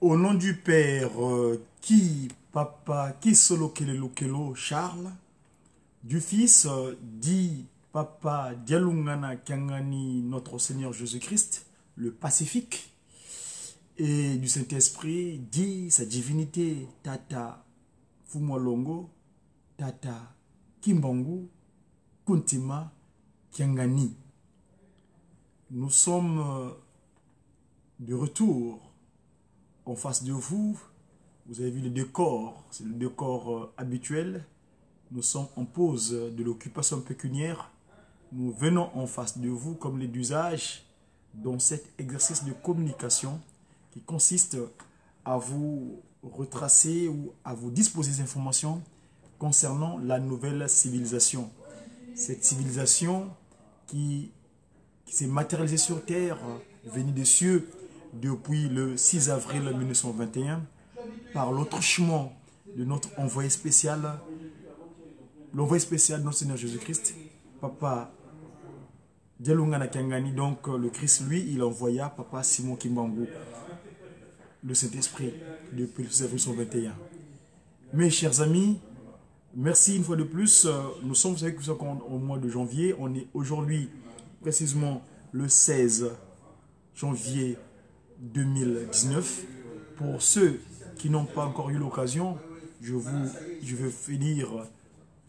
Au nom du Père, Papa, qui solo kelelo kelo Charles, du Fils, dit Papa Dialungana Kiangani, notre Seigneur Jésus-Christ, le Pacifique, et du Saint-Esprit, dit sa divinité, Tata Fumwalongo, Tata Kimbangu, Kuntima Kiangani. Nous sommes de retour en face de vous. Vous avez vu le décor, c'est le décor habituel. Nous sommes en pause de l'occupation pécuniaire. Nous venons en face de vous comme les d'usage dans cet exercice de communication qui consiste à vous retracer ou à vous disposer des informations concernant la nouvelle civilisation. Cette civilisation qui s'est matérialisée sur Terre, venue des cieux depuis le 6 avril 1921, par l'attouchement de notre envoyé spécial, l'envoyé spécial de notre Seigneur Jésus-Christ, Papa Dialungana Kiangani. Donc le Christ, lui, il envoya Papa Simon Kimbangu, le Saint-Esprit, depuis le 6 avril 1921. Mes chers amis, merci une fois de plus. Nous sommes, vous savez que nous sommes au mois de janvier. On est aujourd'hui précisément le 16 janvier 2019. Pour ceux qui n'ont pas encore eu l'occasion, je vais finir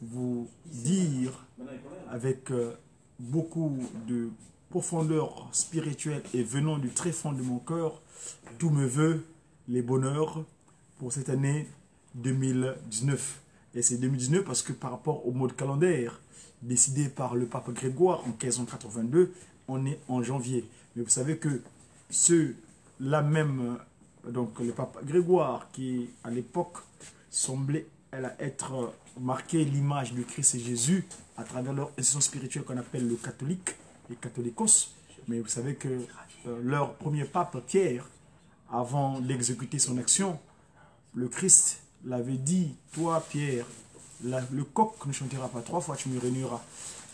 vous dire avec beaucoup de profondeur spirituelle et venant du très fond de mon cœur, tous mes voeux, les bonheurs pour cette année 2019. Et c'est 2019 parce que par rapport au mode calendaire décidé par le pape Grégoire en 1582, on est en janvier. Mais vous savez que ceux-là même, donc le pape Grégoire, qui à l'époque semblait être marqué l'image de Christ et Jésus à travers leur institution spirituelle qu'on appelle le catholique, les catholicos. Mais vous savez que leur premier pape, Pierre, avant d'exécuter son action, le Christ l'avait dit, toi Pierre, le coq ne chantera pas 3 fois, tu me réuniras.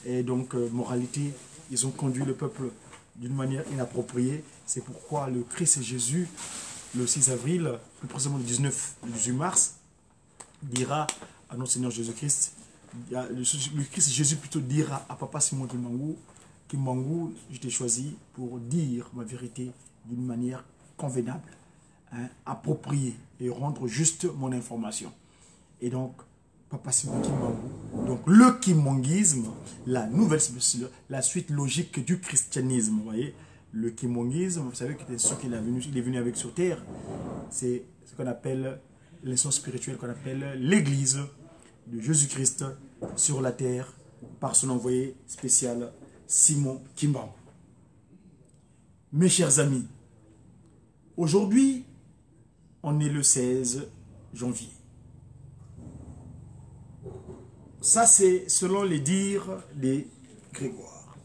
Et donc, moralité, ils ont conduit le peuple d'une manière inappropriée. C'est pourquoi le Christ et Jésus, le 6 avril, plus précisément le 18 mars, dira à notre Seigneur Jésus-Christ, le Christ Jésus plutôt dira à Papa Simon Kimbangu, je t'ai choisi pour dire ma vérité d'une manière convenable, appropriée et rendre juste mon information. Et donc, Papa Simon Kimbangu, donc le kimongisme, la nouvelle, la suite logique du christianisme, vous voyez, le kimongisme, vous savez que c'est ce qu'il est venu avec sur terre, c'est ce qu'on appelle l'essence spirituelle, qu'on appelle l'église de Jésus-Christ sur la terre par son envoyé spécial Simon Kimbangu. Mes chers amis, aujourd'hui, on est le 16 janvier. Ça, c'est selon les dires des Grégoire.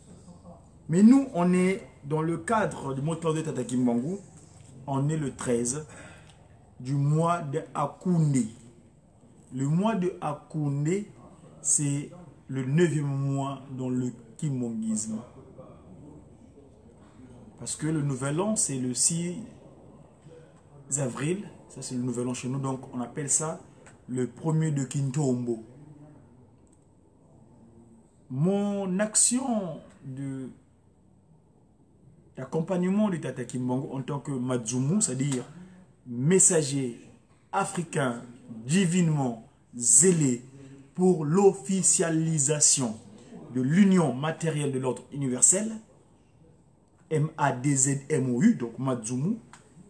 Mais nous, on est dans le cadre du mot de Tata Kimbangu, on est le 13 du mois de Akoundé. Le mois de Akoundé, c'est le 9e mois dans le kimongisme. Parce que le nouvel an, c'est le 6 avril. Ça, c'est le nouvel an chez nous. Donc, on appelle ça le premier de Kintombo. Mon action d'accompagnement de Tata Kimbangu en tant que Madzumu, c'est-à-dire messager africain divinement zélé pour l'officialisation de l'union matérielle de l'ordre universel, MADZMOU, donc Madzumu,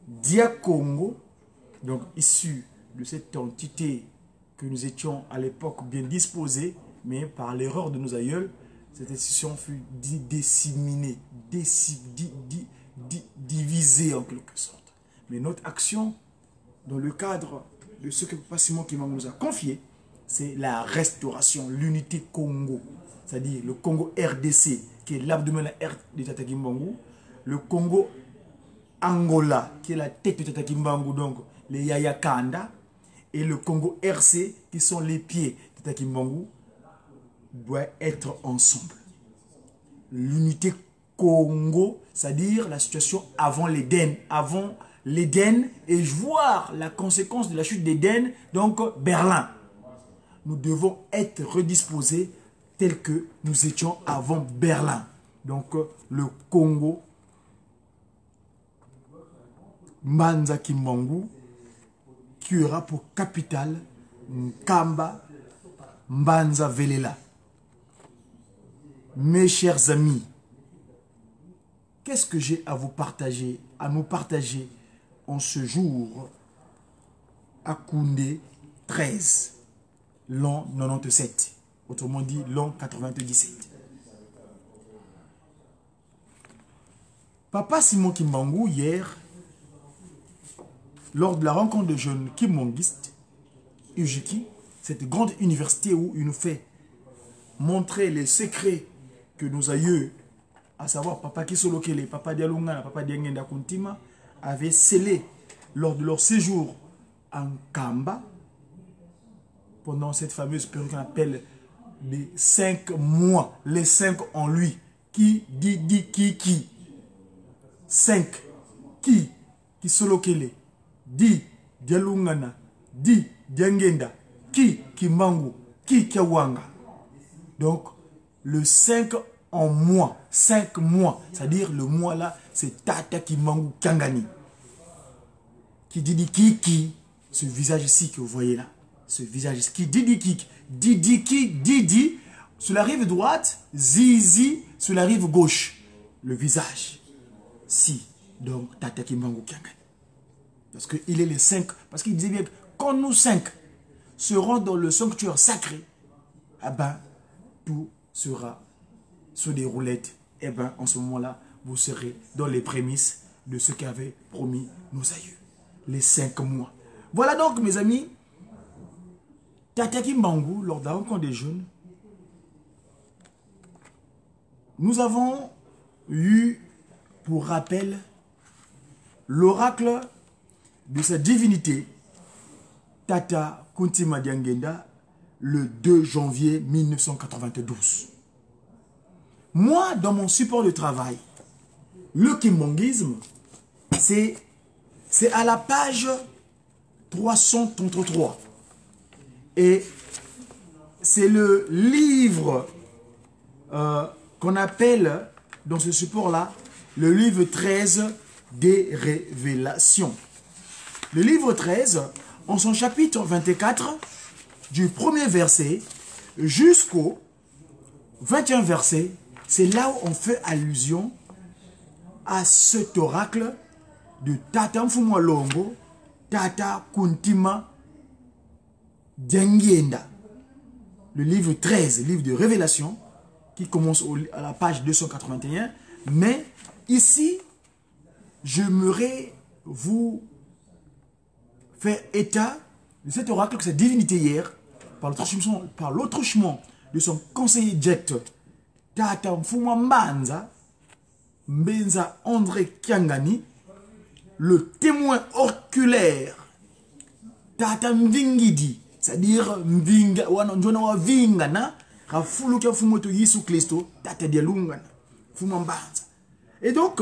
Dia-Congo, donc issu de cette entité que nous étions à l'époque bien disposés, mais par l'erreur de nos aïeuls, cette institution fut disséminée, divisée en quelque sorte. Mais notre action, dans le cadre de ce que Papa Simon Kimbangu nous a confié, c'est la restauration, l'unité Congo, c'est-à-dire le Congo RDC, qui est l'abdomen de Tata Kimbangu, le Congo Angola, qui est la tête de Tata Kimbangu, donc les Yaya Kanda, et le Congo RC, qui sont les pieds de Tata Kimbangu, doit être ensemble. L'unité Congo, c'est-à-dire la situation avant l'Éden, avant l'Éden et voir la conséquence de la chute d'Éden, donc Berlin. Nous devons être redisposés tels que nous étions avant Berlin. Donc le Congo, Mbanza Kimbangu, qui aura pour capitale Nkamba Mbanza Velela. Mes chers amis, qu'est-ce que j'ai à vous partager, à nous partager en ce jour à Koundé 13, l'an 97, autrement dit l'an 97. Papa Simon Kimbangu, hier, lors de la rencontre de jeunes kimbanguistes, Ujiki, cette grande université où il nous fait montrer les secrets que nos aïeux, à savoir Papa Kisolokele, Papa Dialunga, Papa Diangenda Kuntima, avaient scellé lors de leur séjour en Kamba, pendant cette fameuse période qu'on appelle les 5 mois, les 5 en lui. Qui dit qui 5 qui Solokele, dit Dialungana, dit Diangenda, qui Kimbangu, qui Kiawanga. Donc, le 5 en mois, 5 mois, c'est-à-dire le mois là, c'est Tata Kimbangu Kangani. Qui dit qui, ce visage ici que vous voyez là, ce visage ici, qui Didi, sur la rive droite, Zizi, sur la rive gauche, le visage, si, donc Tata Kimbangu Kangani. Parce qu'il est les 5, parce qu'il disait bien que quand nous 5 serons dans le sanctuaire sacré, eh ben, tout sera sur des roulettes. Eh bien, en ce moment-là, vous serez dans les prémices de ce qu'avaient promis nos aïeux. Les 5 mois. Voilà donc, mes amis, Tata Kimbangu, lors de la rencontre des jeunes, nous avons eu, pour rappel, l'oracle de sa divinité, Tata Kuntima Diangenda, le 2 janvier 1992. Moi, dans mon support de travail, le kimbanguisme, c'est à la page 333. Et c'est le livre qu'on appelle, dans ce support-là, le livre 13 des révélations. Le livre 13, en son chapitre 24, du premier verset jusqu'au 21 verset, c'est là où on fait allusion à cet oracle de Tata Mfumwa Longo, Tata Kuntima Diangenda. Le livre 13, livre de révélation, qui commence à la page 281. Mais ici, j'aimerais vous faire état de cet oracle, que cette divinité hier, par le truchement de son conseiller direct, Tata Mfumwa Mbenza André Kiangani, le témoin oculaire, Tata Mvingidi, c'est-à-dire Mvinga, Wanonjona wa Vingana, Rafulu Kia Fumoto Yesu Christo, Tata Dialungana, Fumwa Mbanza. Et donc,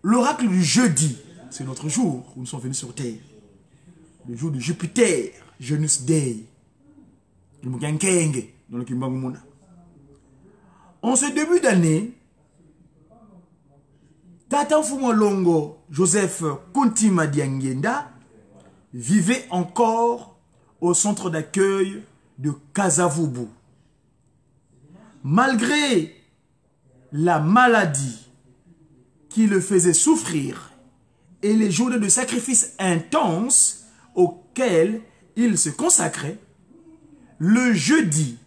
l'oracle du jeudi, c'est notre jour où nous sommes venus sur terre. Le jour de Jupiter, Janus Dei, le Mugankenge, dans le Kimbangumuna. En ce début d'année, Tata Mfumwa Longo Joseph Kuntima Diangenda vivait encore au centre d'accueil de Kasavubu. Malgré la maladie qui le faisait souffrir et les journées de sacrifice intenses auxquelles il se consacrait, le jeudi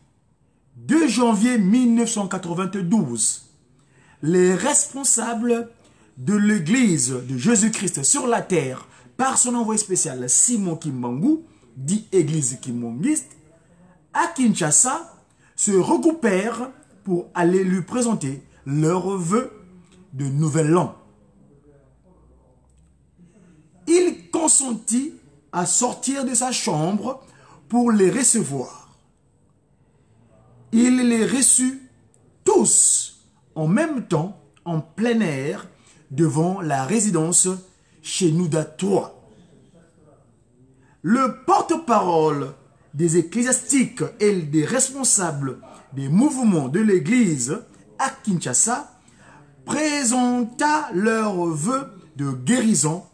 2 janvier 1992, les responsables de l'église de Jésus-Christ sur la terre, par son envoyé spécial Simon Kimbangu, dit église kimbanguiste, à Kinshasa, se regroupèrent pour aller lui présenter leurs vœux de nouvel an. Il consentit à sortir de sa chambre pour les recevoir. Il les reçut tous en même temps en plein air devant la résidence Chenouda 3. Le porte-parole des ecclésiastiques et des responsables des mouvements de l'Église à Kinshasa présenta leurs vœux de guérison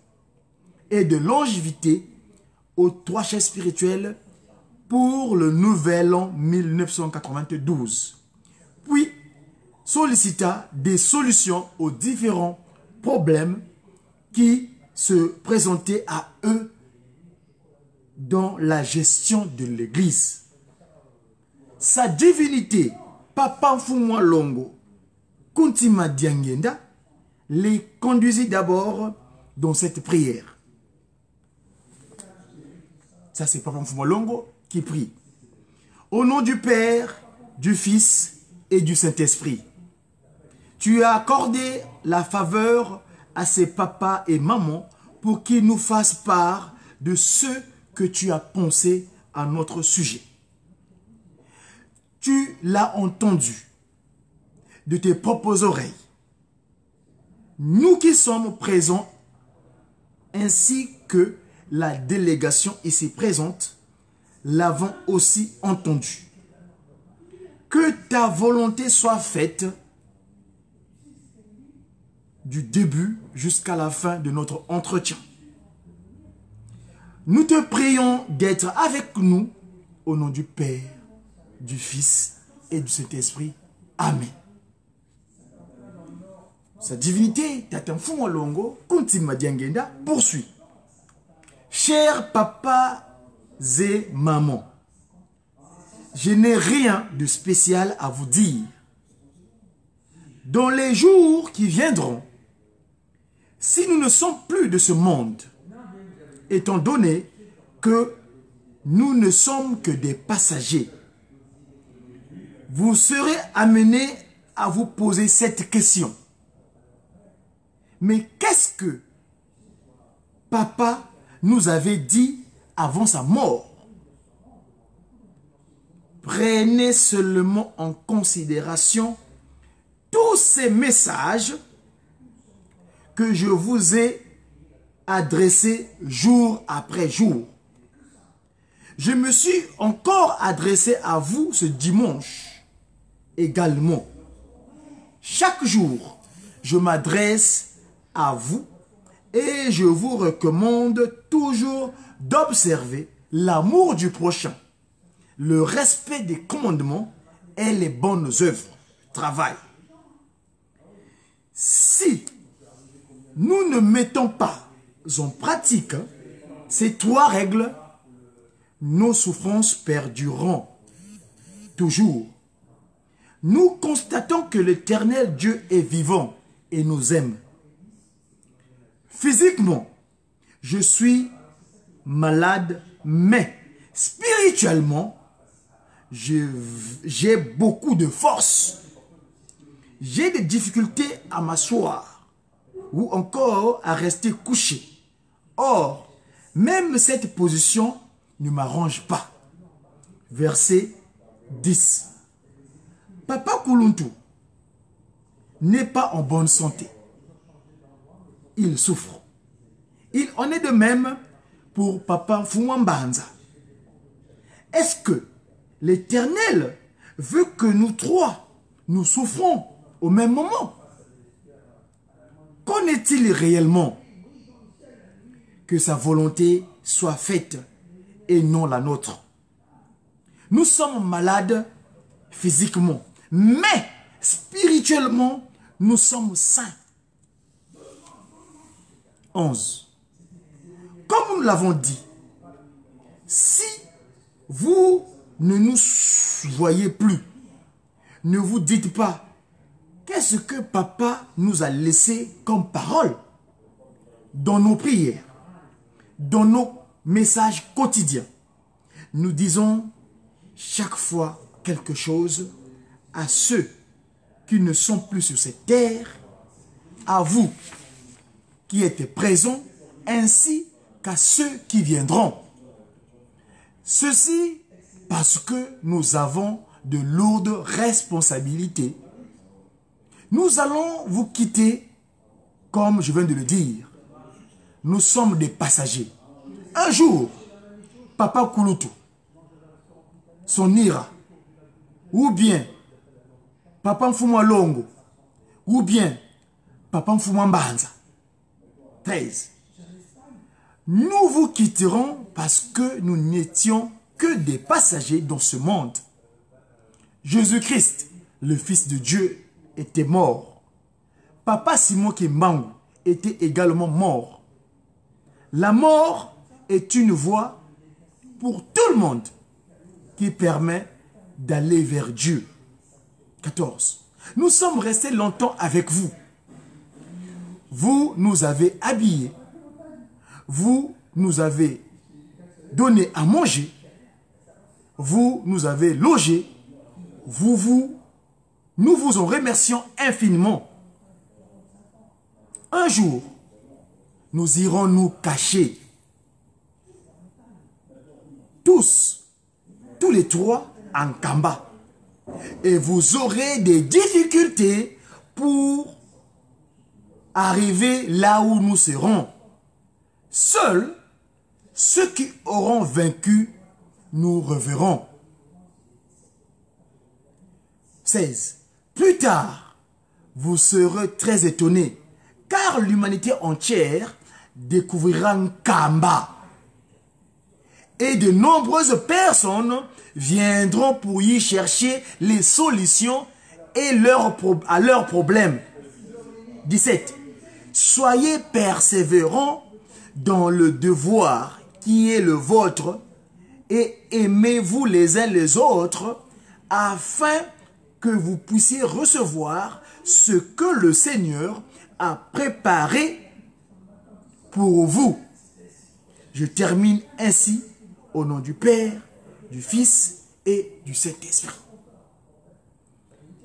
et de longévité aux trois chefs spirituels pour le nouvel an 1992. Puis sollicita des solutions aux différents problèmes qui se présentaient à eux dans la gestion de l'Église. Sa divinité, Papa Mfumwa Longo, Kuntima Diangenda, les conduisit d'abord dans cette prière. Ça, c'est Papa Mfumwa Longo qui prie. Au nom du Père, du Fils et du Saint-Esprit, tu as accordé la faveur à ces papas et mamans pour qu'ils nous fassent part de ce que tu as pensé à notre sujet. Tu l'as entendu de tes propres oreilles. Nous qui sommes présents, ainsi que la délégation ici présente, l'avons aussi entendu. Que ta volonté soit faite du début jusqu'à la fin de notre entretien. Nous te prions d'être avec nous au nom du Père, du Fils et du Saint-Esprit. Amen. Sa divinité, Tata Mfumwa Longo, Kuntima Diangenda, poursuit. Chers papas et mamans, je n'ai rien de spécial à vous dire. Dans les jours qui viendront, si nous ne sommes plus de ce monde, étant donné que nous ne sommes que des passagers, vous serez amenés à vous poser cette question. Mais qu'est-ce que Papa nous avait dit avant sa mort? Prenez seulement en considération tous ces messages que je vous ai adressés jour après jour. Je me suis encore adressé à vous ce dimanche également. Chaque jour, je m'adresse à vous et je vous recommande toujours d'observer l'amour du prochain, le respect des commandements et les bonnes œuvres. Travail. Si nous ne mettons pas en pratique ces trois règles, nos souffrances perdureront toujours. Nous constatons que l'Éternel Dieu est vivant et nous aime. Physiquement, je suis malade, mais spirituellement, j'ai beaucoup de force. J'ai des difficultés à m'asseoir ou encore à rester couché. Or, même cette position ne m'arrange pas. Verset 10. Papa Kuluntu n'est pas en bonne santé. Il souffre. Il en est de même pour Papa Mfumwa Mbanza. Est-ce que l'Éternel veut que nous trois, nous souffrons au même moment? Qu'en est-il réellement? Que sa volonté soit faite et non la nôtre. Nous sommes malades physiquement, mais spirituellement, nous sommes sains. 11. Comme nous l'avons dit, si vous ne nous voyez plus, ne vous dites pas, qu'est-ce que Papa nous a laissé comme parole dans nos prières, dans nos messages quotidiens. Nous disons chaque fois quelque chose à ceux qui ne sont plus sur cette terre, à vous qui êtes présents, ainsi qu'à ceux qui viendront. Ceci parce que nous avons de lourdes responsabilités. Nous allons vous quitter comme je viens de le dire, nous sommes des passagers. Un jour, Papa Kulutu s'en ira, ou bien Papa Mfuma Longo, ou bien Papa Mfuma Mbanza. 13. Nous vous quitterons parce que nous n'étions que des passagers dans ce monde. Jésus-Christ, le Fils de Dieu, était mort. Papa Simon Kimbangu était également mort. La mort est une voie pour tout le monde qui permet d'aller vers Dieu. 14. Nous sommes restés longtemps avec vous. Vous nous avez habillés. Vous nous avez donné à manger. Vous nous avez logés. Nous vous en remercions infiniment. Un jour, nous irons nous cacher. Tous les trois en Kamba. Et vous aurez des difficultés pour arriver là où nous serons. Seuls ceux qui auront vaincu nous reverront. 16. Plus tard, vous serez très étonnés, car l'humanité entière découvrira Nkamba. Et de nombreuses personnes viendront pour y chercher les solutions et à leurs problèmes. 17. Soyez persévérants dans le devoir qui est le vôtre et aimez-vous les uns les autres afin que vous puissiez recevoir ce que le Seigneur a préparé pour vous. Je termine ainsi au nom du Père, du Fils et du Saint-Esprit.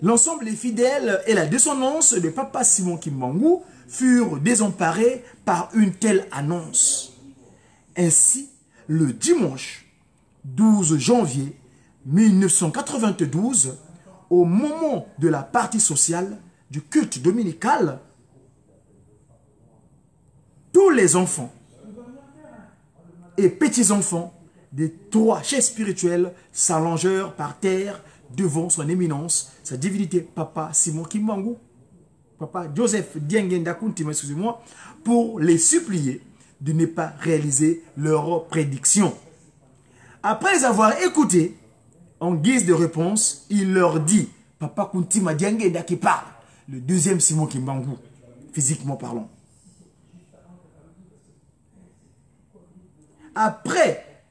L'ensemble des fidèles et la descendance de Papa Simon Kimbangu furent désemparés par une telle annonce. Ainsi, le dimanche 12 janvier 1992, au moment de la partie sociale du culte dominical, tous les enfants et petits-enfants des trois chefs spirituels s'allongèrent par terre devant son éminence, sa divinité Papa Simon Kimbangu, Papa Joseph Diengenda Kuntima, excusez-moi, pour les supplier de ne pas réaliser leurs prédictions. Après les avoir écoutés, en guise de réponse, il leur dit, Papa Kuntima Diengenda qui parle, le deuxième Simon Kimbangu, physiquement parlant. Après,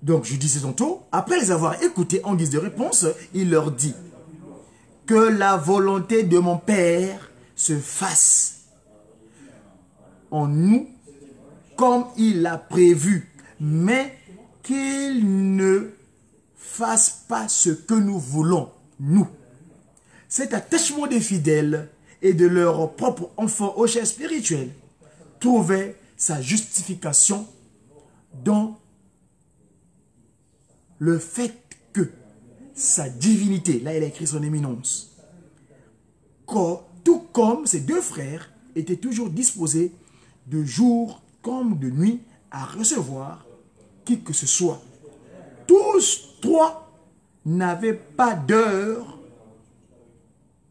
donc je disais tantôt, après les avoir écoutés en guise de réponse, il leur dit que la volonté de mon Père se fasse en nous comme il l'a prévu, mais qu'il ne fasse pas ce que nous voulons, nous. Cet attachement des fidèles et de leurs propres enfants au chef spirituel trouvait sa justification dans le fait que sa divinité, là il a écrit son éminence, tout comme ses deux frères étaient toujours disposés de jour comme de nuit à recevoir qui que ce soit. Tous trois n'avaient pas d'heure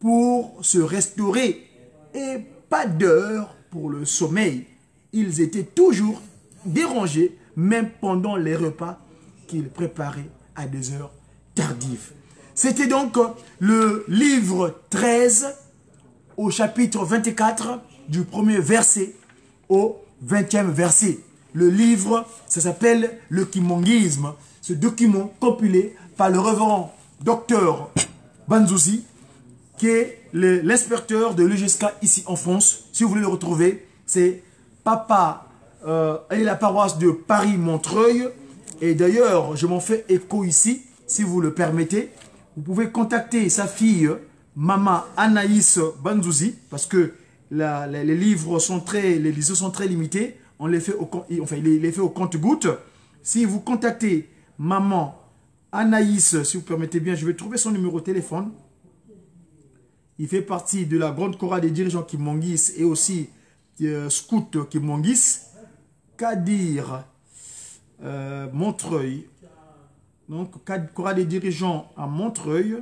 pour se restaurer et pas d'heure pour le sommeil. Ils étaient toujours dérangés, même pendant les repas qu'ils préparaient à des heures tardives. C'était donc le livre 13 au chapitre 24 du premier verset au 20e verset. Le livre, ça s'appelle le Kimonguisme. Ce document compilé par le révérend docteur Banzouzi, qui est l'inspecteur de l'UGSK ici en France. Si vous voulez le retrouver, c'est Papa et la paroisse de Paris-Montreuil. Et d'ailleurs, je m'en fais écho ici, si vous le permettez. Vous pouvez contacter sa fille, Maman Anaïs Banzouzi, parce que les livres sont très limités. On les fait il les fait au compte-gouttes. Si vous contactez Maman Anaïs, si vous permettez bien, je vais trouver son numéro de téléphone. Il fait partie de la grande chorale des dirigeants Kimongis et aussi scout Kimongis. Kadir Montreuil. Donc, chorale des dirigeants à Montreuil.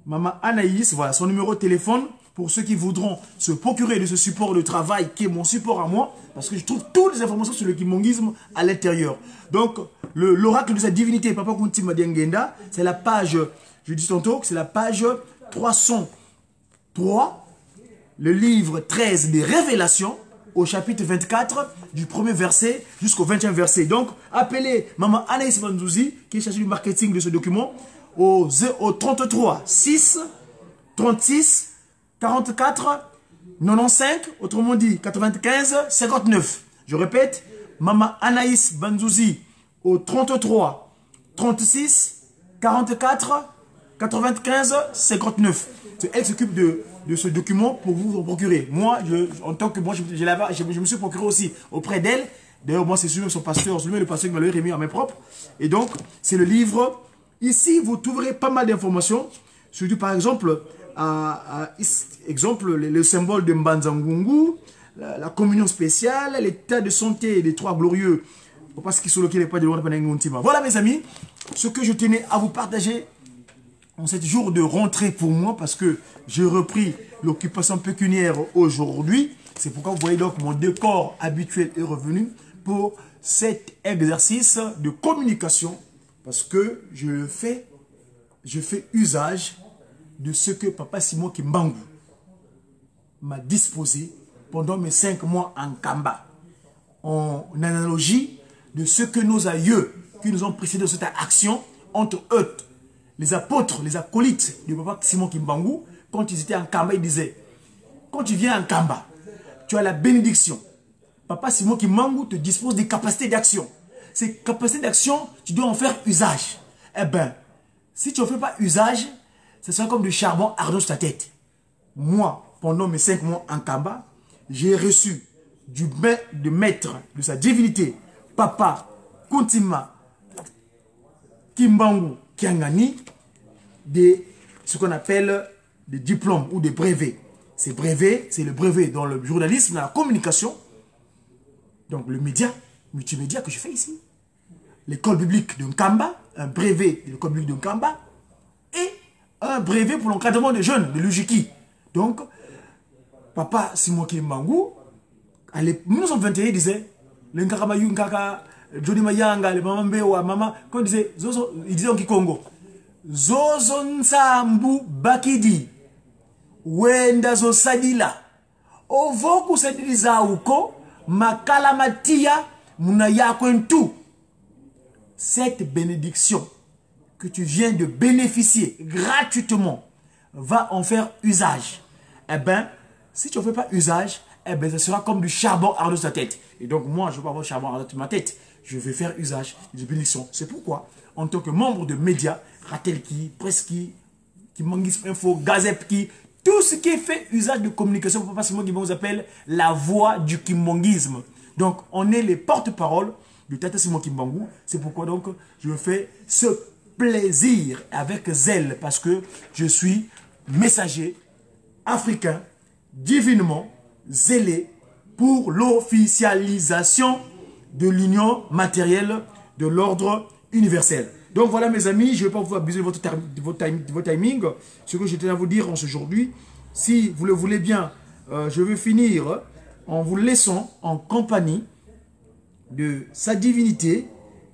Maman Anaïs, voilà son numéro de téléphone pour ceux qui voudront se procurer de ce support de travail qui est mon support à moi, parce que je trouve toutes les informations sur le kimongisme à l'intérieur. Donc, l'oracle de sa divinité, Papa Kuntima Diangenda, c'est la page, je dis tantôt, c'est la page 303, le livre 13 des révélations, au chapitre 24, du premier verset jusqu'au 20e verset. Donc, appelez Maman Anaïs Bandouzi, qui est chargée du marketing de ce document, au 33 6 36 44 95, autrement dit 95 59. Je répète, Maman Anaïs Bandouzi au 33 36 44 95 59. Elle qui s'occupe de ce document pour vous en procurer. Moi, en tant que moi, je me suis procuré aussi auprès d'elle. D'ailleurs, moi, c'est lui-même son pasteur, c'est lui-même le pasteur qui m'a remis en main propre. Et donc, c'est le livre. Ici, vous trouverez pas mal d'informations. Surtout, par exemple, le symbole de Mbanzangungu, la communion spéciale, l'état de santé des trois glorieux. Parce qu'ils sont localisés pas de loin. Voilà, mes amis, ce que je tenais à vous partager en cet jour de rentrée pour moi, parce que j'ai repris l'occupation pécuniaire aujourd'hui. C'est pourquoi vous voyez donc mon décor habituel est revenu pour cet exercice de communication, parce que je fais usage de ce que Papa Simon Kimbangu m'a disposé pendant mes 5 mois en Kamba, en analogie de ce que nos aïeux qui nous ont précédés dans cette action, entre eux, les apôtres, les acolytes de Papa Simon Kimbangu, quand ils étaient en Kamba, ils disaient, quand tu viens en Kamba, tu as la bénédiction. Papa Simon Kimbangu te dispose des capacités d'action. Ces capacités d'action, tu dois en faire usage. Eh bien, si tu n'en fais pas usage, ce sera comme du charbon ardent sur ta tête. Moi, pendant mes 5 mois en Kamba, j'ai reçu du maître de sa divinité, Papa Kuntima Kimbangu Kiangani, ce qu'on appelle des diplômes ou des brevets. Ces brevets, c'est le brevet dans le journalisme, dans la communication, donc le média, multimédia que je fais ici. L'école biblique de Nkamba, un brevet de l'école biblique de Nkamba, et un brevet pour l'encadrement des jeunes, de l'UJIKI. Donc, Papa Simon Kimbangu, en 1921, il disait, le Nkakamayou, Nkaka, Johnny Mayanga, le Maman Mbewa, Maman, quand il disait, il disait en Kikongo, Zozo Nsambu Bakidi, Wenda Zo Sadila, Ovoku Sadiliza Uko, Makala Matia, Munaya Kwentu. Cette bénédiction que tu viens de bénéficier gratuitement, va en faire usage. Eh bien, si tu ne fais pas usage, eh bien, ça sera comme du charbon ardent sur ta tête. Et donc, moi, je ne veux pas avoir du charbon ardent sur ma tête. Je vais faire usage de bénédiction. C'est pourquoi, en tant que membre de médias, Ratelki, Preski, Kimongis Info, Gazepki, tout ce qui est fait usage de communication, Papa Simon Kimbangu vous appelle la voix du kimongisme. Donc, on est les porte-parole du Tata Simon Kimbangu. C'est pourquoi donc je me fais ce plaisir avec zèle, parce que je suis messager africain divinement zélé pour l'officialisation de l'union matérielle de l'ordre universel. Donc voilà mes amis, je ne vais pas vous abuser de votre timing. Ce que je tenais à vous dire en ce aujourd'hui, si vous le voulez bien, je vais finir en vous laissant en compagnie de sa divinité,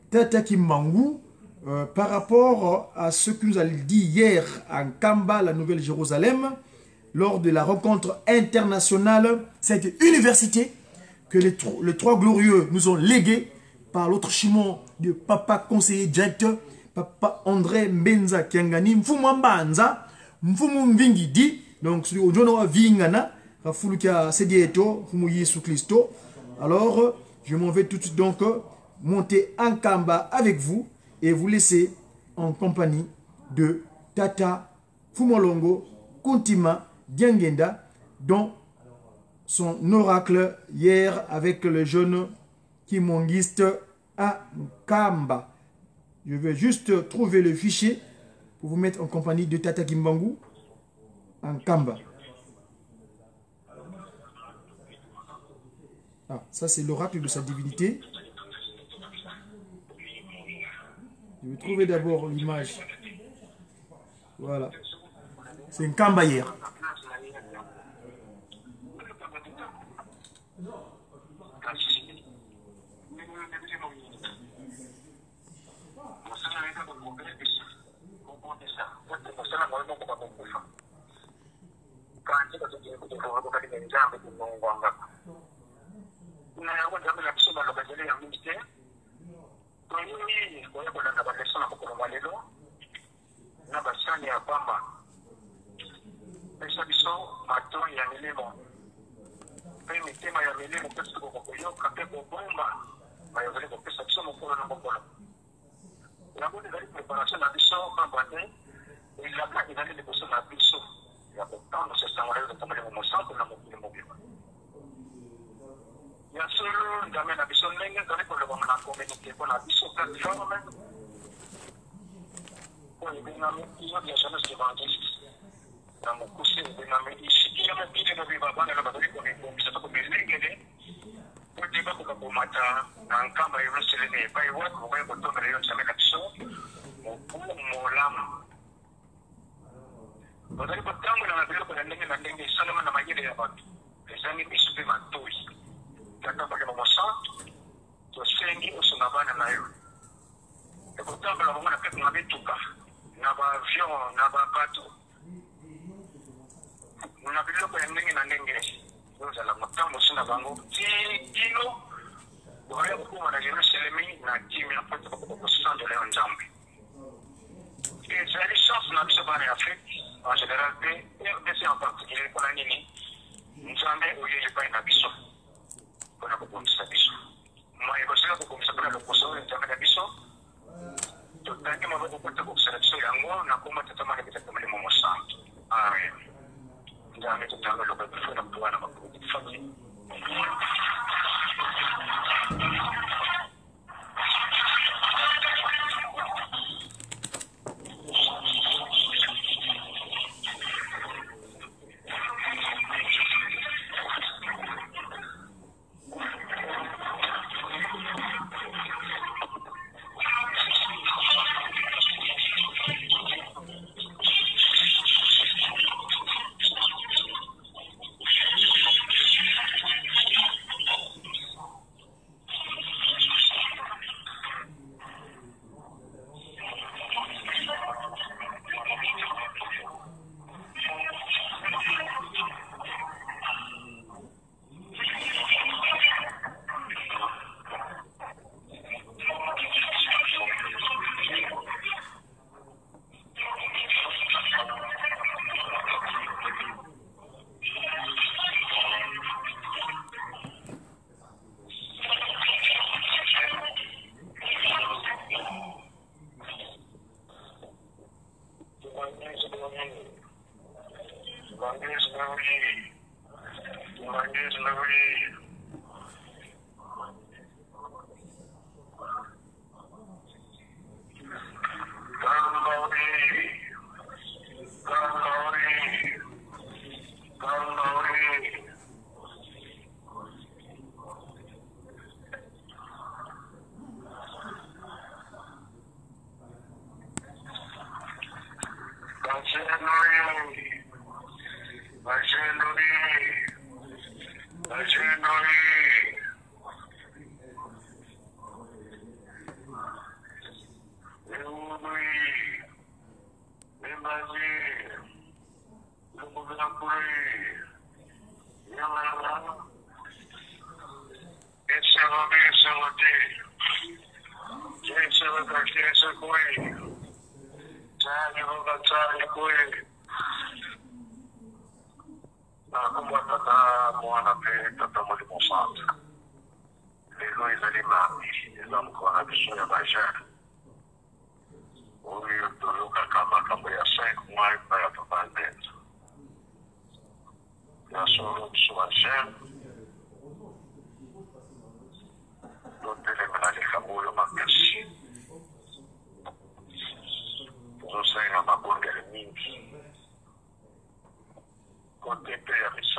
Tata Kimbangu, par rapport à ce que nous avons dit hier à Kamba, la Nouvelle-Jérusalem, lors de la rencontre internationale, cette université que les trois glorieux nous ont léguée par l'autre chimon de Papa conseiller directeur, Papa André Mbenza Kiangani, Mfumu Mbanza, Mfumu Mvingidi, donc celui au Jono Vingana, Rafuluka Sedieto, Mfumu Yesu Christo. Alors, je m'en vais tout de suite donc monter en Kamba avec vous et vous laisser en compagnie de Tata Fumolongo Kuntima Diangenda, dont son oracle hier avec le jeune kimongiste à Kamba. Je vais juste trouver le fichier pour vous mettre en compagnie de Tata Kimbangu. en Kamba. Ah, ça c'est l'oracle de sa divinité. Je vais trouver d'abord l'image. Voilà. C'est un Kamba hier.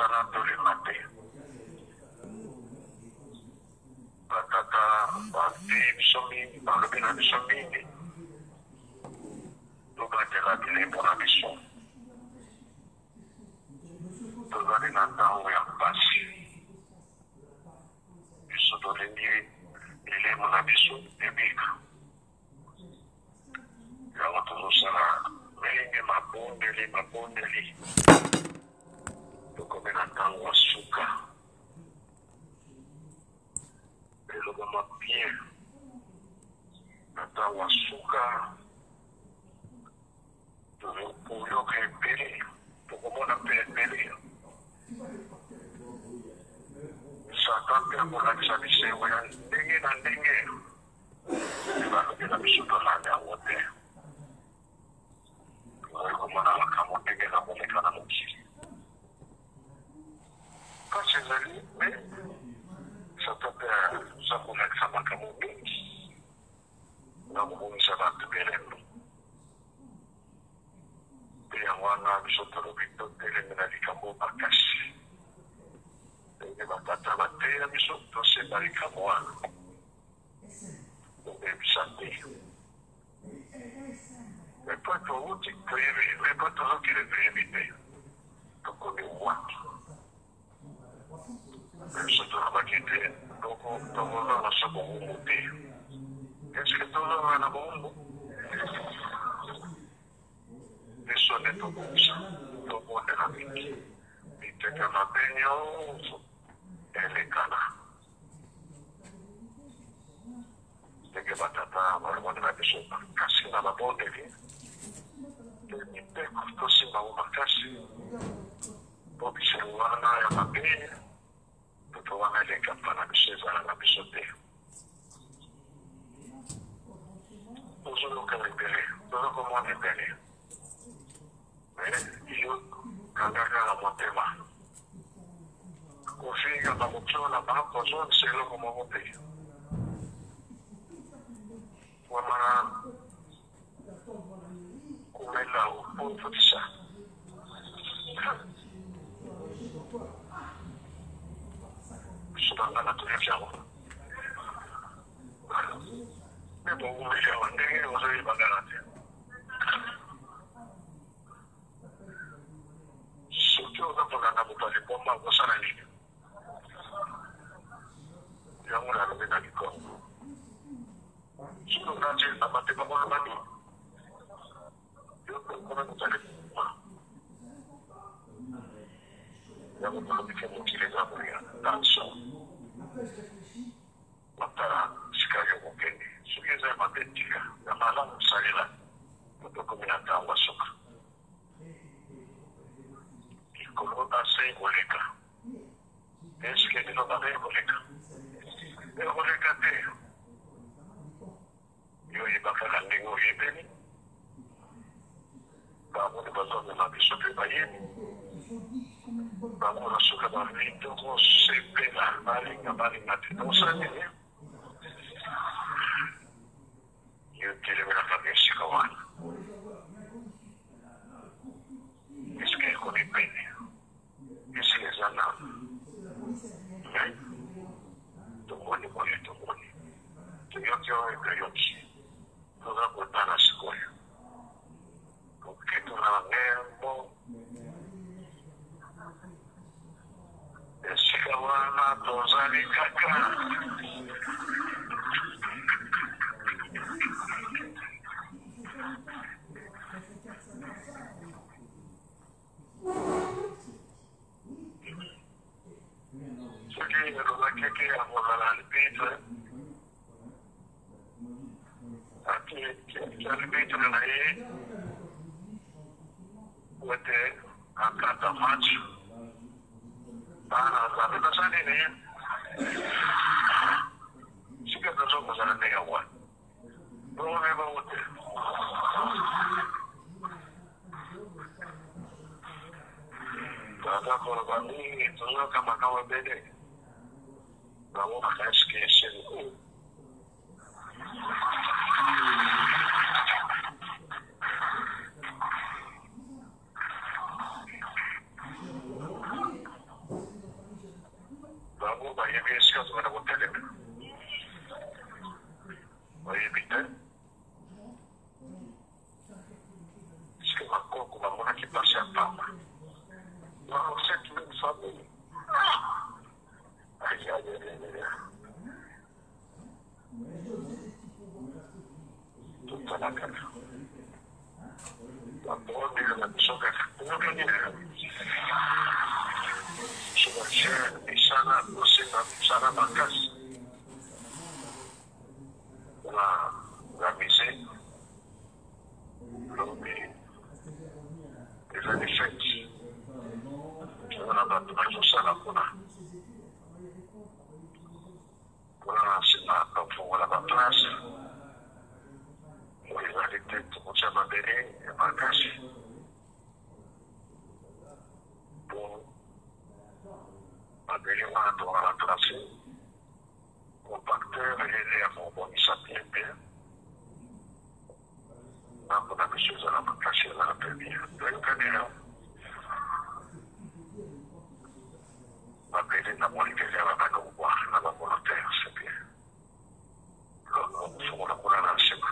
sana tole mate. Batata, bati, bisomi, balobina bisomi. Tokatela tele mpona biso. Tozali na ntango ya mpasi. Biso tolingi elemo na biso ebika. Yango tozosala melenge mabondeli. Tokomi na ntango ya suka. Eloko mabien. Na ntango ya suka. Toyoka ebele. Tokomona mpe ebele. Satan mpe akolakisa bisengo ya ndenge na ndenge. Balobela biso tolanda yango te. Tokomona makambo ndenge na koleka na mokili. Kasi ezali me Satan mpe aza kolakisa makambo mingi na kobongisa bato belendo. Mpe yango wana biso tolobi totelemi na likambo makasi. Ndenge batata bateya biso tosemba likambo wana. Tobebisa te. Mais pas tout qui prévu, mais pas toujours qui est prévu. Donc on est moi. Même si tu n'as pas quitté, donc on va dans ce bon monter. Est-ce que tu as un bon et son est au bout, donc on est avec. Il te fait ma baignade, elle est cana. C'est que batata, on va demander sur casser dans la bonne vie. Mpe tosimba makasi po bisengo wana ya mabe toto wana eleka mpa na biso ezala na biso te. Tozoloka ebele, tozokomona ebele. Me yo kangaka na motema. Kofinga bakotiola bakozwa se eloko moko te. Wamana kumela upofutisa. Subanga na tulivyao. Nebo umevyao ndenge uzoi bagarate. Suki uzapona na mutali bomba kusana nini. Yangu na lube na likongo. Suki unaji na matema mwana mani. Comment vous allez vous communiquer mon qui les a pris dans son matara sikayo mokeni sugeza mabetika na malamu salila mutokomina wasoka ikoloda sei koleka eske dino babe koleka koleka te yo ibakala ndingo yebeni Bangun di besoin de la mission de Bayern. Bangun rasuka dari toko sepena baling mati dosa ni. Yo kile mena kami sikawan. Iske koni peni. Iske zana. Tomoni. Tuyokyo yoki. Toda kutana sikoyo. Porque tu la verbo esikawana tozali kaka soki elobakeke ya kozala lipitre ati ya lipitre na ye Wete akata match. Tapi pesan ini, jika besok pesan ini awal, belum memang wete. Ada korban ini, terus kamu beda. Kamu akan skesen. bango bayebi esika tozala kotelema bayebi te eske bakoko bamonaki pasi ya pamba dans cette même famille toute la gueule la parole de la mission pour venir sur la chaîne Isana Osena Isana Bakas la misée lors des années fêtes on a battu la Sala Kuna sina kufungula maplasi mwizalite tukucha mabere ya makashi po mabere watu wanatrasi compacteur ele ya mbonisa pia na kuna kishuza na makashi na pia ndio mabere na monitor ya bado kwa na monitor sepia fungula kuna na shika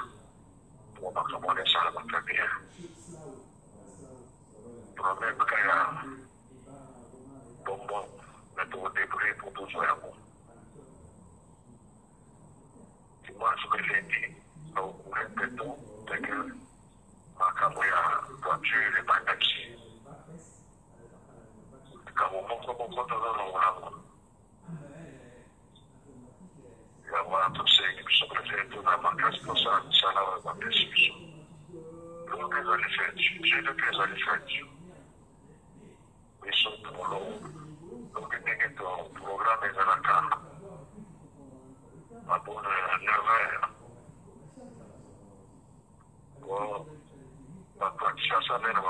kwa makamone sana mapia problème kaya bombo na to débrouiller pour tout ça yako dimanche lundi au répétons que makambo ya voiture et bandaki kama moko tozana wana ya watu segi bisogreto na makasi kosa sana wa mapesi donc les alifeti j'ai de les alifeti ils sont pour l'eau donc il y a un programme de la carte à pour 9h bon la pratique ça ne va pas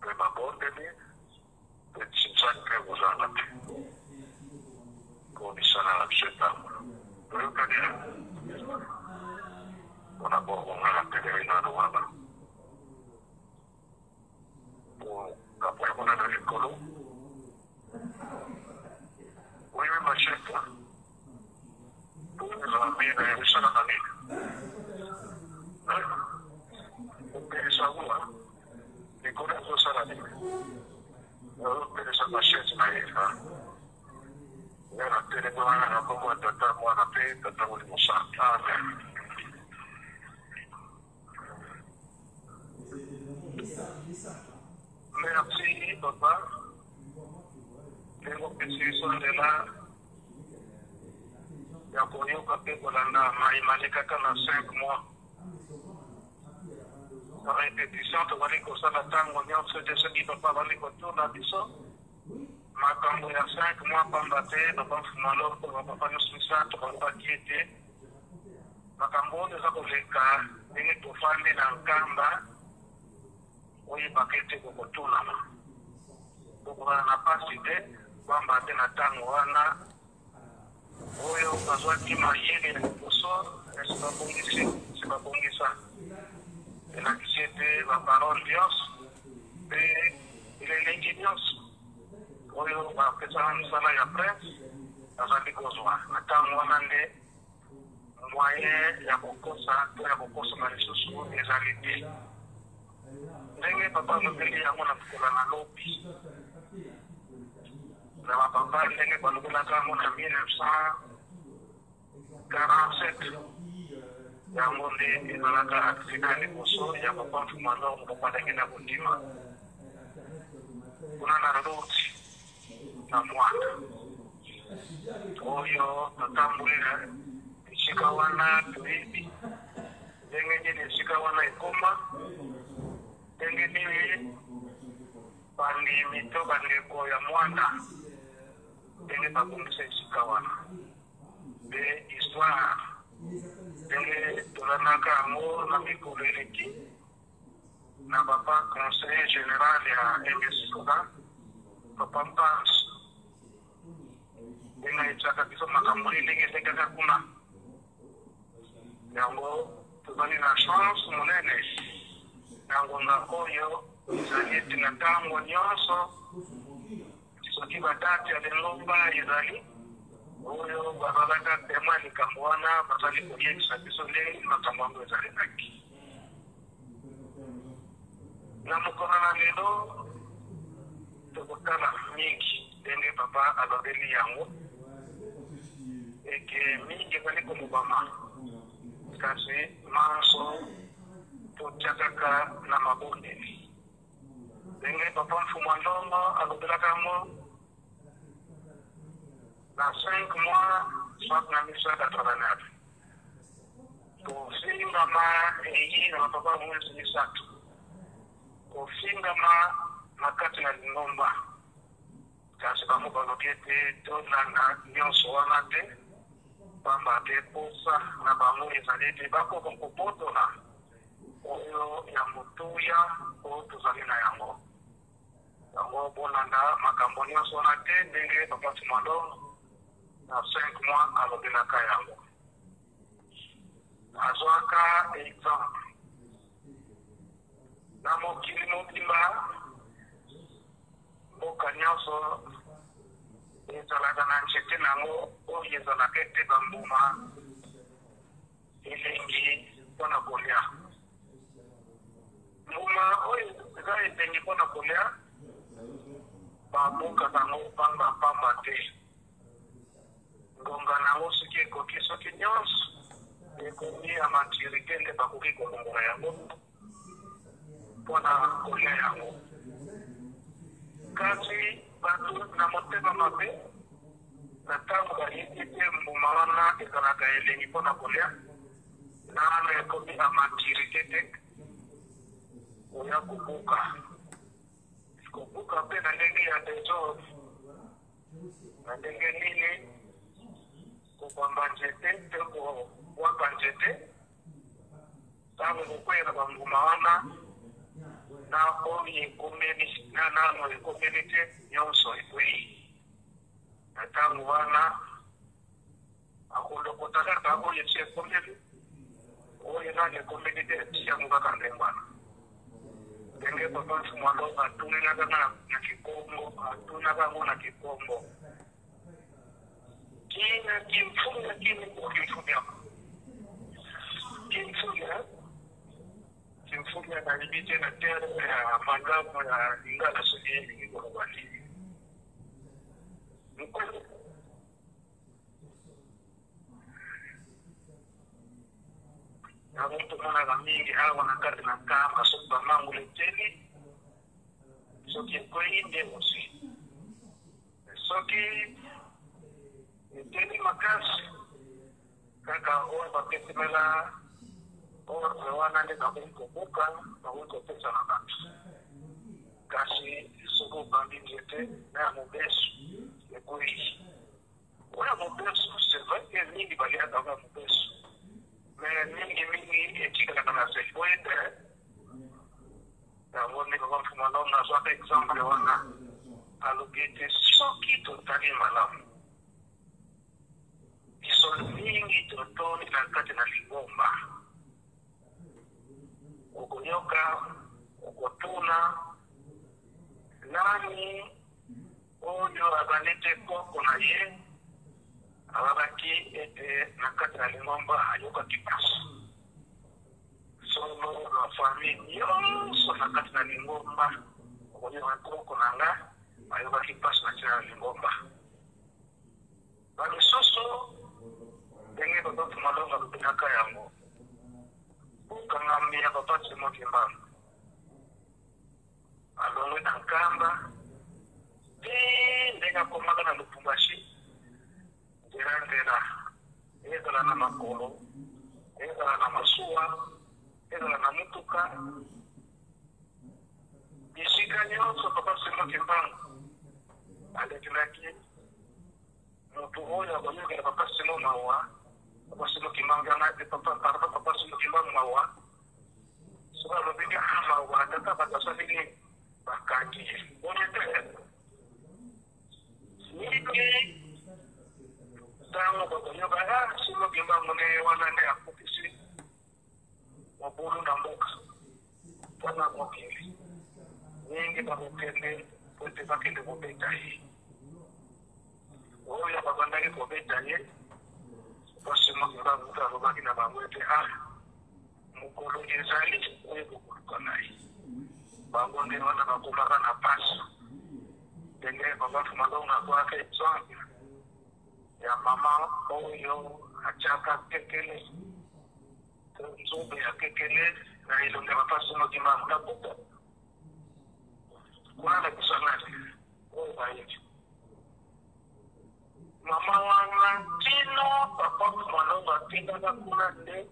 mais ma bonne et c'est ça que vous en avez con i salari quello che è una buona caterina nuova la poi buona da piccolo poi mi macetta poi la mia mi sono andato per esa una e con eso sarà di per esa macetta ma era telefonata come tata buona penta tavo di mosata merci papa tengo que si sono là ya ponio capé con la mai malika kana 5 mois la répétition to vali cosa la tango nyo se de di papa vali ko to na biso makambo ya 5 mois pamba te papa fumalo ko papa no susa to papa kiete makambo de za koleka ni to fande na nkamba oyi bakete ko kotuna ko na pasite kwamba tena tango wana oyo bazwaki mayele na koso esibabongisa elakisiete baparole nyonso mpe elelengi nyonso oyo bapesaka mosala ya presse azali kozwa na ntango wana nde moyen ya kokosa to ya kokosana lisusu ezali te ndenge papa alobeli yango na tukola na lobi na bapapa ndenge balobelaka yango na 1947 yango nde ezalaka aksida liboso ya papa mfumalo papa ndenge na kondima kuna na loti na mwanda oyo tatambulira esika wana toyebi ndenge nini esika wana ekoma ndenge nini bandimi to bandeko ya mwanda ndenge babongisa esika wana mpe histoire ndenge tolandaka yango na mikolo eleki na papa conseiller général ya MSCA papa Mpanzu ndenge ayebisaka biso makambo ndenge ezekaka kuna yango tozali na chance monene na ngonga oyo ezali ete na ntango nyonso soki badate ya lengomba ezali oyo bazalaka tema likambo wana bazali koyebisa biso ndenge makambo yango ezalekaki. Na mokolo na lelo tokotala mingi ndenge papa alobeli yango eke mingi ezali komobama kasi manso totiakaka na mabondeli ndenge papa mfumu ndongo alobelaka mo na 5 mois soit na 1989 kofingama eyi na bapapa mwezi misatu kofingama na kati na lingomba kasi bango balobi ete tolanda nyonso wana te pamba te posa na bango ezali ete bakoko kobotola oyo ya motuya oyo tozali na yango yango bolanda makambo nyonso wana te ndenge papa Tumalo na 5 mois alobelaka yango azwaka exemple na mokili mobimba mboka nyonso ezalaka na nzete nango oyo ezalaka ete bambuma elengi mpona kolia mbuma oyo eza elengi mpona kolia babuka nango pamba te ngonga nango soki ekoki soki nyonso ekomi ya maturité nde bakoki kolongola yango mpona kolia yango kasi bato na motema mabe na ntango bayebi te mbuma wana ezalaka elengi mpona kolia nano ekomi ya maturité te oya kobuka mpe na ndenge ya désordre na ndenge nini kobamba nzete te kowaka nzete ntango kokwela bambuma wana na oyo ekomeli na nano ekomeli te nyonso ekwei na ntango wana akolokota kaka oyo esi ekomeli oyo nano ekomeli te etiyango kaka ndenge wana ndenge papa mfumu ndongo atunelaka na kikongo atunaka yango na kikongo kimfunya kimfunya nalibi te na tere ya magambo ya lingala soki elingi koloba nini mokolo yango tomonaka mingi awa na kati na nkamba soki bamangula eteli soki ekwei nde mosi soki eteli makasi kaka oyo bapesemela ordre wana nde bakoki kobuka bakoki kopesa na bato kasi soki obambi nzete na ya mobesu ekwei oyo ya mobesu c'est vrai ke mingi baliaka ya mobesu mais mingi etikalaka na sefoye te yango nde papa mfumu ndongo azwaka exemple wana alobi ete soki totali malamu biso mingi totoni na kati na lingomba okonyoka okotuna nani oyo azali te koko na ye alabaki ete na kati na lingomba ayokaki pasi solo na famille nyonso na kati na lingomba okonyoka koko na nga ayokaki pasi na tina na lingomba bamisusu ndenge papa mfumu ndongo alobelaka yango okangami ya papa Simon Kimbangu alongwe na nkamba te ndenge akomaka na Lubumbashi nzela ezala na makolo ezala na masuwa ezala na mutuka bisika nyonso papa Simon Kimbangu alekelaki motu oyo akoyokela papa Simon mawa papa Simon Kimbangu anate papa Simon Kimbangu mawa soki alobeki mawa tata batasaleli bakaki oyo te mingi ntango bakoyoka Simon Kimbangu ne wana nde akokisi mobulu na mboka mpona mokili mingi bakokende po ete bakende kobeta ye oyo ya babandaki kobeta ye parce makuta mutu alobaki na bango ete mokolo ezali oyo kokoluka na ye bango nde wana bakomaka na pasi ndenge papa Fumalongo akwaka exemple ya mama oyo atiaka kekele nzombe ya kekele na elongi ya bapasi mokima mutabuta kuna bisa nani oyo bayebi mama wana tino papa Fumalongo atindaka kuna nde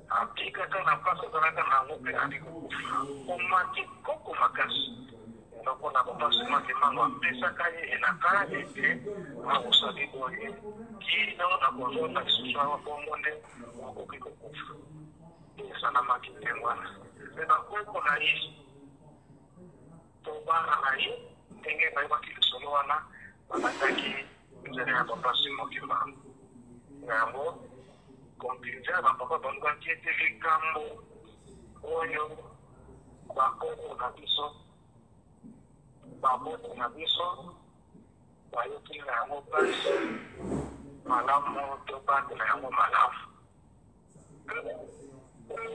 apikaka na pasi azalaka nango mpe alikufa komaki koko makasi nakona bapasi makimango apesaka ye elaka ete akosali boye kino nakozonda lisusu awa bongo nde akoki kokufa esalamaki te wana me bakoko na ye to bana na ye ndenge bayebaki lisolo wana babandaki nzela ya bapasi mokimango yango kontinze ya bapapa balobaki ete likambo oyo bakoko na biso baboko na biso bayoki na yango mpasi malamu to batela yango malamu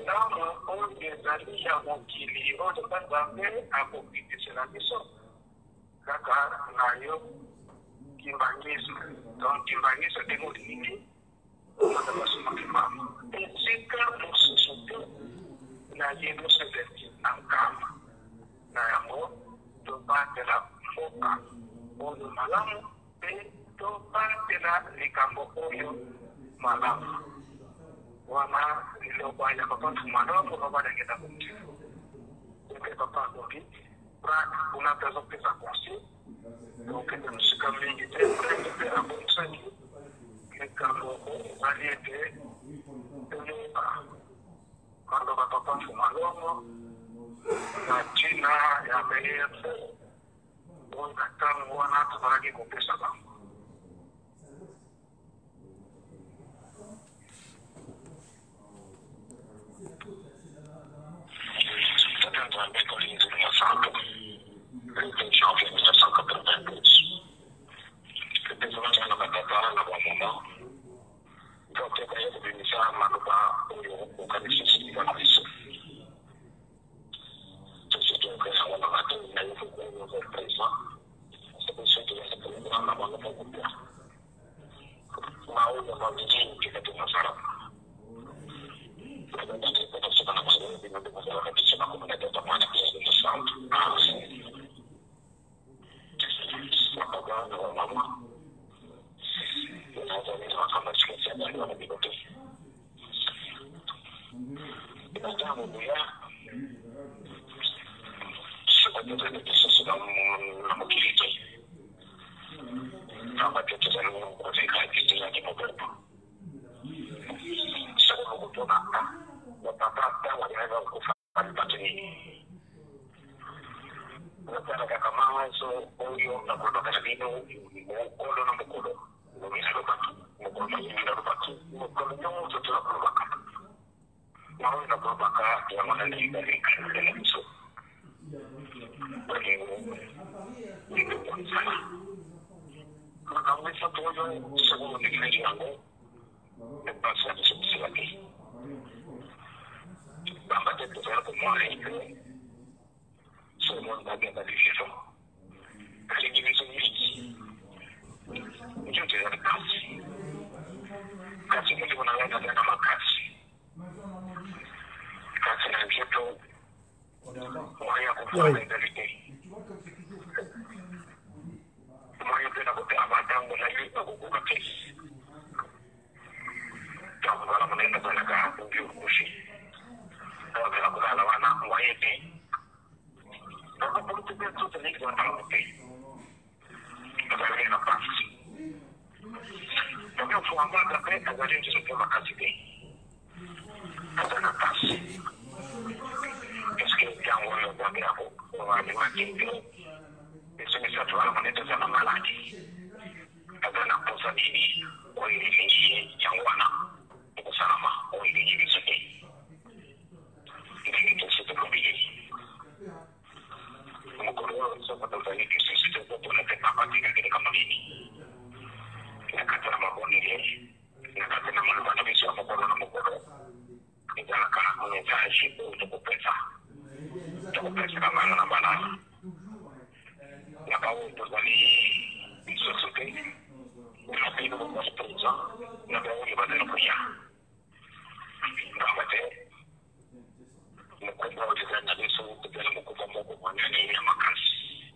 ndamo oyo ezali ya mokili oyo nzambe akokitisela biso kaka na yo kimbangisme donc kimbangisme te molingi oyo basomakimama esika mosusu te na ye mosepeli na nkama na yango tobatela mboka oyo malamu mpe tobatela likambo oyo malamu wana liloba ya papa Fumalongo babadaketa komtifu eke papa alobi kuna mpe azopesa konsi donc ete mosika mingi te mpe abonisaki likambo oyo ezali ete toyoka maloba papa Fumalongo na ntina ya meyefe oyo na ntango wana tozalaki kopesa bango tata nzambe kolinzi mosantu le janvier 1992 epezalaka na batata na bamama donc baye kobimisa maloba oyo okanisisi na biso donc on a raté une fois qu'on est présent c'est pour ça que c'est pour nous on a pas beaucoup bien on a dit que c'était un sara on a dit que c'était un sara mais on a dit que c'était un communauté de moins de 60 ça pas grave maman on a dit en train de se faire dans la bibliothèque et là on est c'est dans la mobilité. Dans ma tête, c'est un projet qui est qui ne peut pas. C'est un retour à la papa, dans la rêve, on fait le bâtiment. Le père de Kamazo, Oyo, la Bodo Carabino, Mokolo, no Mokolo, no Minarobatu, Mokolo, Minarobatu, Mokolo, no, c'est la Probaka. Moi, la Probaka, la Manali, la Ligue, la Miso. Kama sasa tunayo sababu ni kile yangu ni basi ya sisi bamba tetu za kwa hiyo sio mwanga ganda lisho kali ni vitu mingi ndio tena kasi mwili unaanza tena makasi kasi na mtoto moya kufanya ndalike moya tena kwa matango na hiyo kwa kesi kama wala mnaenda sana kwa ndio kushi ndio bila kulala wana moyete ndio kwa kutumia tu tena kwa tango ndio na pasi ndio kwa anga kwa kazali ndio kwa makasi ndio na pasi yango oyo bwagirako owalimatimbiro esomesa twala monete zana maladi agana kosa nini oyiringiye yango wana okusalama oyiringi bisote ndenge tosete mobili omukolo oyo sokotozanikisisite otonete papatikakele kamalini message ou de kupesa. De kupesa kama na banana. Na kawo tozali société. Na pino kwa sponsor. Na kawo ni badala kuya. Kamate. Mukubwa ujizana bisu kutela mukubwa moko mwanani ya makasi.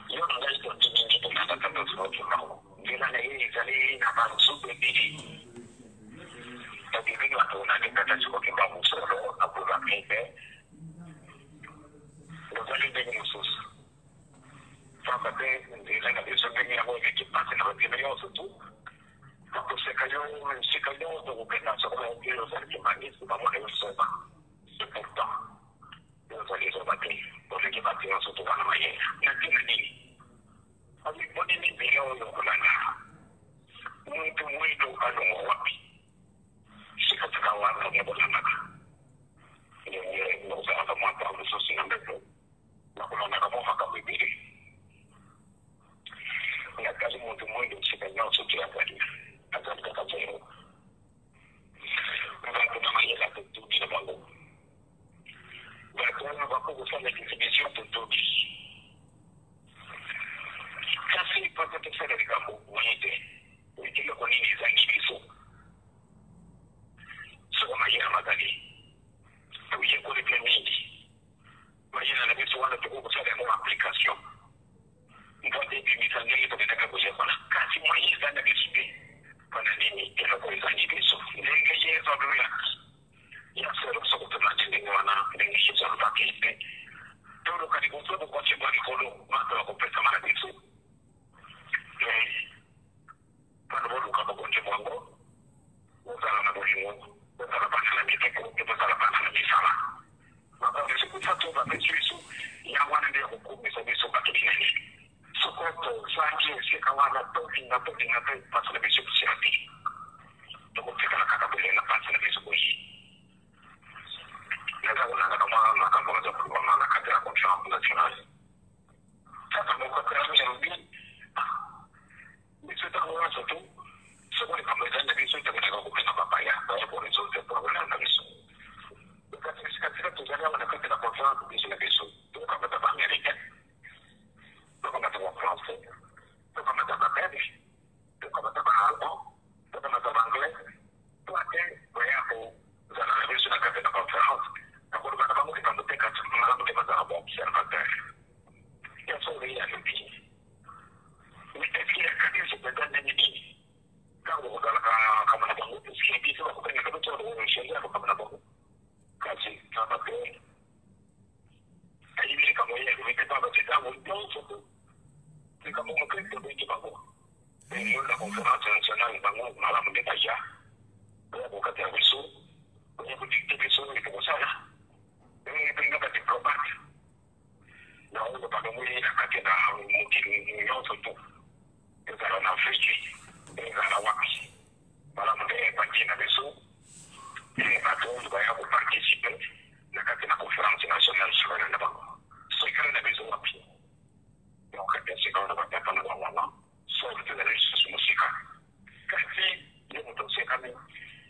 Yo ngai to tini to nada kama sote mao. Bila na hii zali na mansubu bidi. Tabibi watu nani kata chiko kimbamu solo akuwa kaipe. Nozali bini mususu. Famba te ndila na bisu bini ya mwe kipasi na wazime yosu tu. Kapo sekayo to kupenda sokona ukiro zali kimangisi pamone usoma. C'est pourtant, nous allons les abattre pour les bâtir en surtout dans la manière. Il y a des nini. Avec bon des millions de dollars. Nous devons aller au Wapi. C'est comme ça qu'on va aller au Wapi. Nous avons moins de ressources dans le monde. Nous avons pas de bébé. Il y a quasiment tout le monde qui est dans ce qui est à faire. À faire de la zéro. Nous avons la manière de tout dire dans le monde. On va pouvoir faire l'exhibition de Tobi. Ça, c'est pas tout ça avec un mot. Vous voyez, vous dites qu'on est des inhibitions. Ce qu'on m'a dit à Magali. Vous voyez qu'on est bien midi. Vous voyez, on a besoin de beaucoup de faire application. Vous voyez, puis, mes amis, ils peuvent être capables de faire. Car si moi, ils ont décidé, qu'on a limité, il faut les inhibitions. Les ingrédients sont de relax. Ya sero sokoto na jende wana ndengi shizo lupakite tolo kalikuzo kwa chimba likolo matu wa kupesa mara kisu pano bolu kama konje mwango uzala na boli mwango uzala pana na miteko uzala pana na misala mabonge sikufatu ba mesuisu ya wana ndia kukumisa biso bakinini sokoto sanji sikawana toki na pasa na biso kusirati toko fika na kakabule na pasa na biso kuhi Nous avons la campagne de la carte de la confiance nationale. Ça, c'est mon côté, j'ai oublié. Mais c'est un moment surtout, ce qu'on est comme les individus qui ont compris dans ma paille, pour résoudre les problèmes de l'issue. Donc, c'est tout à l'heure, on a fait la confiance de la question. Donc, on va être américain. Donc, on va être français. Donc, on va être belge. Donc, on va être allemand. Donc, on va être anglais. Donc, on va être sur la carte de la conférence. Observateur. Il y a son réalité. Mais est-ce qu'il y a quelqu'un qui peut donner des idées? Quand vous regardez comme on a beaucoup de ce qui est vous comprenez que tout le monde est chez vous comme on a beaucoup. Quand c'est ça va faire. Il est comme il est, vous n'êtes pas votre état, vous êtes surtout. C'est comme on crée que vous êtes pas bon. Et nous, la conférence nationale, nous avons des taillas. Vous avez beaucoup de ressources. Vous avez beaucoup de ressources, il faut ça là. Et puis, nous avons des probates. Na huko pale mwili akati na mti yote tu ezala na Afrika ezala wapi bala mbe pati na beso bato ba ya participer na kati na conférence nationale sur le banco c'est quand na beso wapi donc c'est quand on va pas na wala so de la recherche musicale kasi yo mto c'est quand même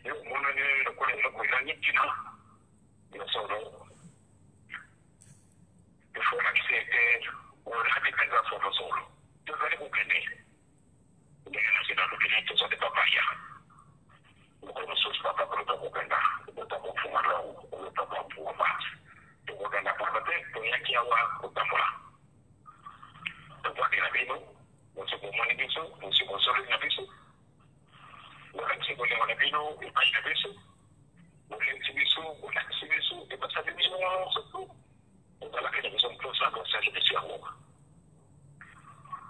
yo mona ne le ko ni tina yo solo il faut l'accepter ou la dépendance sur le sol. Vous allez vous plaindre. C'est dans le pays, tout ça n'est pas pareil. Vous connaissez pas pour le temps qu'on gagne, le temps qu'on fout là, ou le temps qu'on fout en bas. Donc on gagne pas la tête, pour rien qu'il y a au temps là. Donc on dit la vie, on se comprend les bisous, on se console les bisous. On a dit qu'on est les bisous, et pas les bisous. On a dit bisous, on a dit bisous, et pas ça des bisous, on se fout. Dans la télévision comme ça, je me suis à moi.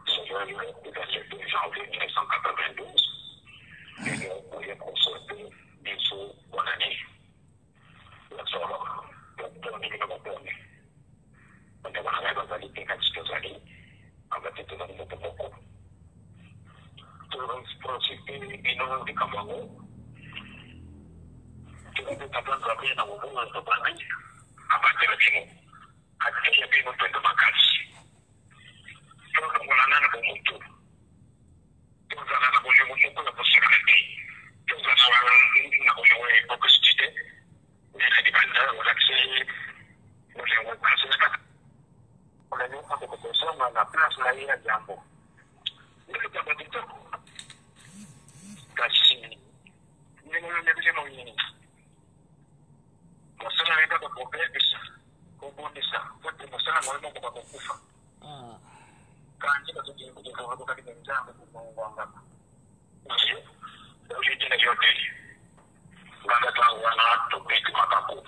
C'est le 27 janvier 1992. Et nous pourrions consulter des sous bonne année. La sort, pour nous, nous avons on a la rivalité quelques années, avec tout le monde beaucoup. Tout le monde principe, et nous, des Cameroun. Tout le monde est en train de travailler dans le monde de Banaï, à partir de nous. Hati ya bino tendo makasi. Toka mwana na bomuntu. Toka na boye bomuntu na possibilité. Toka na boye bokusitite. Nena di kuangalia jambo. Ile jambo litoko. Kasi ni mwenye Masana anaenda kwa kubebisha. Kubundisha. Kwa masana mwalimu kwa kukufa. Kanji na tuji kujenga watu katika njambo kwa ngamba. Ndio. Ndio jina yote. Nganda tangu wana tupiki makapu.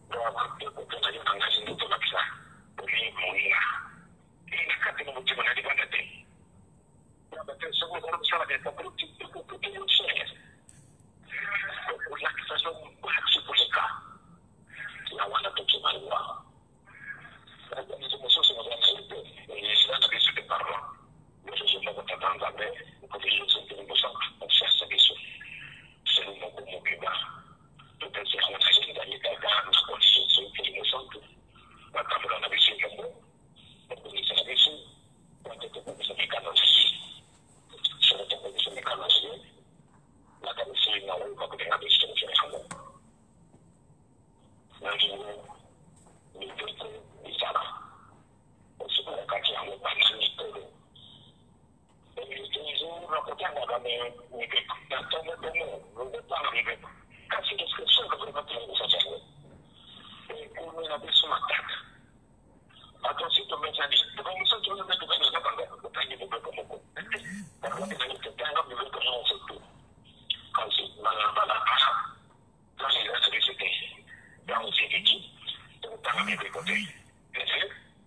Ndio wakati kuna hiyo tangazo ndio kabisa. Ni muhimu. Hii kati na mtu anadipanda tena. Ndio sasa kwa sababu ya kukuti kukuti relaxation kuhakikisha na wanatokimaliwa na hizo msoso wa naibu ni sana bisi de parlo ndio sio kwa tatanga be kwa hiyo sio ndio sasa biso sio mo kumokiba tutasi ana shida ni kaka na kwa hiyo sio ndio sio wakamla na bisi jambo ni sana bisi kwa teteko kusemekana sio teteko kusemekana sio na kama sio na wao kwa kutenga bisi kwa hapo na hiyo ni kitu ni sana usiku wakati hapo bana ni todo hizo rapotanga kama ni kitu tatomo ndio pana hivi kasi description kwa sababu ya sasa kuna na bisu mataka hata sisi tumechani kama sisi tunaweza tukana na banga kutangi kwa mko kwa sababu ni kitanga bila kwa sisi kasi bala kasi la sisi dans le CDT, dans les côtés.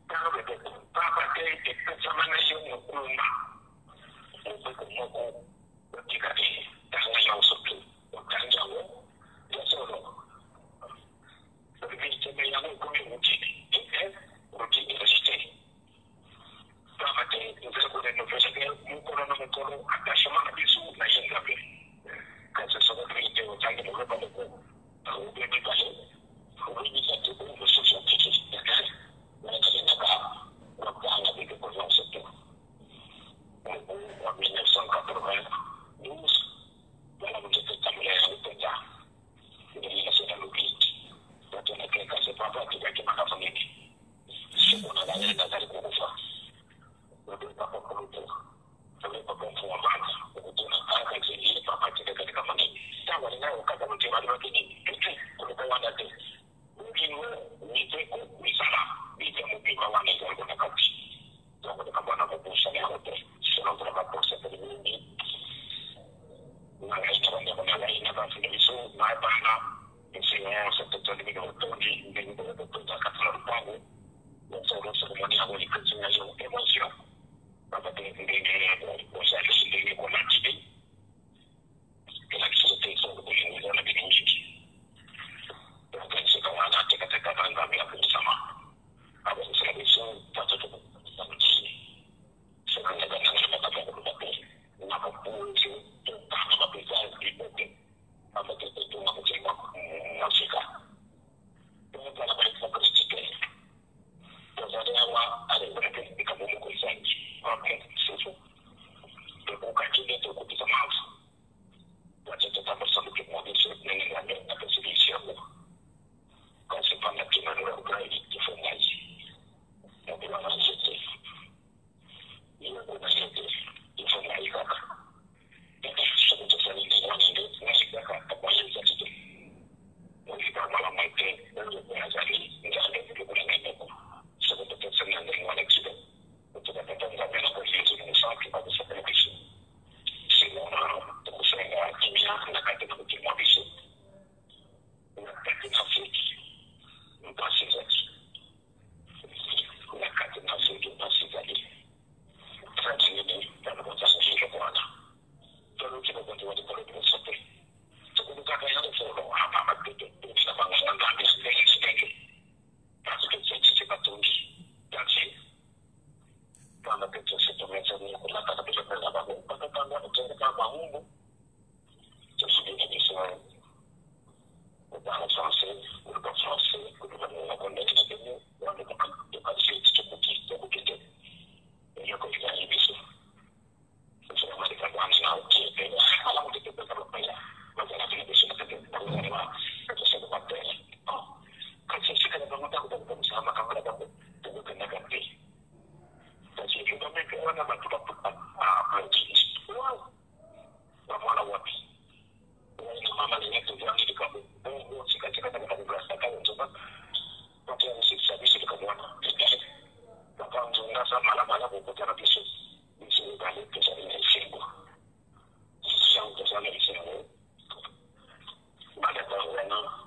Dans le côté, pas de examination au combat. On peut comment on dit que dans la yao surtout, au Tanzanie, il y a solo. Le ministère de la communauté, routine de résister. Dans la tête, nous avons des nouvelles, nous connaissons encore attachement à des sous, la yengabé. Quand ce sont des vérités au Tanzanie, nous ne pouvons pas le débiter. wana batu aplaudir. Voilà wapi. Wana mama ni neto vya ni kama bongo sikatika kama kugrasa kama nzoba. Watu wanasikiza kama wana. Papa nzonga sana mala kwa biso. Biso bale to sana ni singo. Sio to sana ni singo. Mala kwa wana.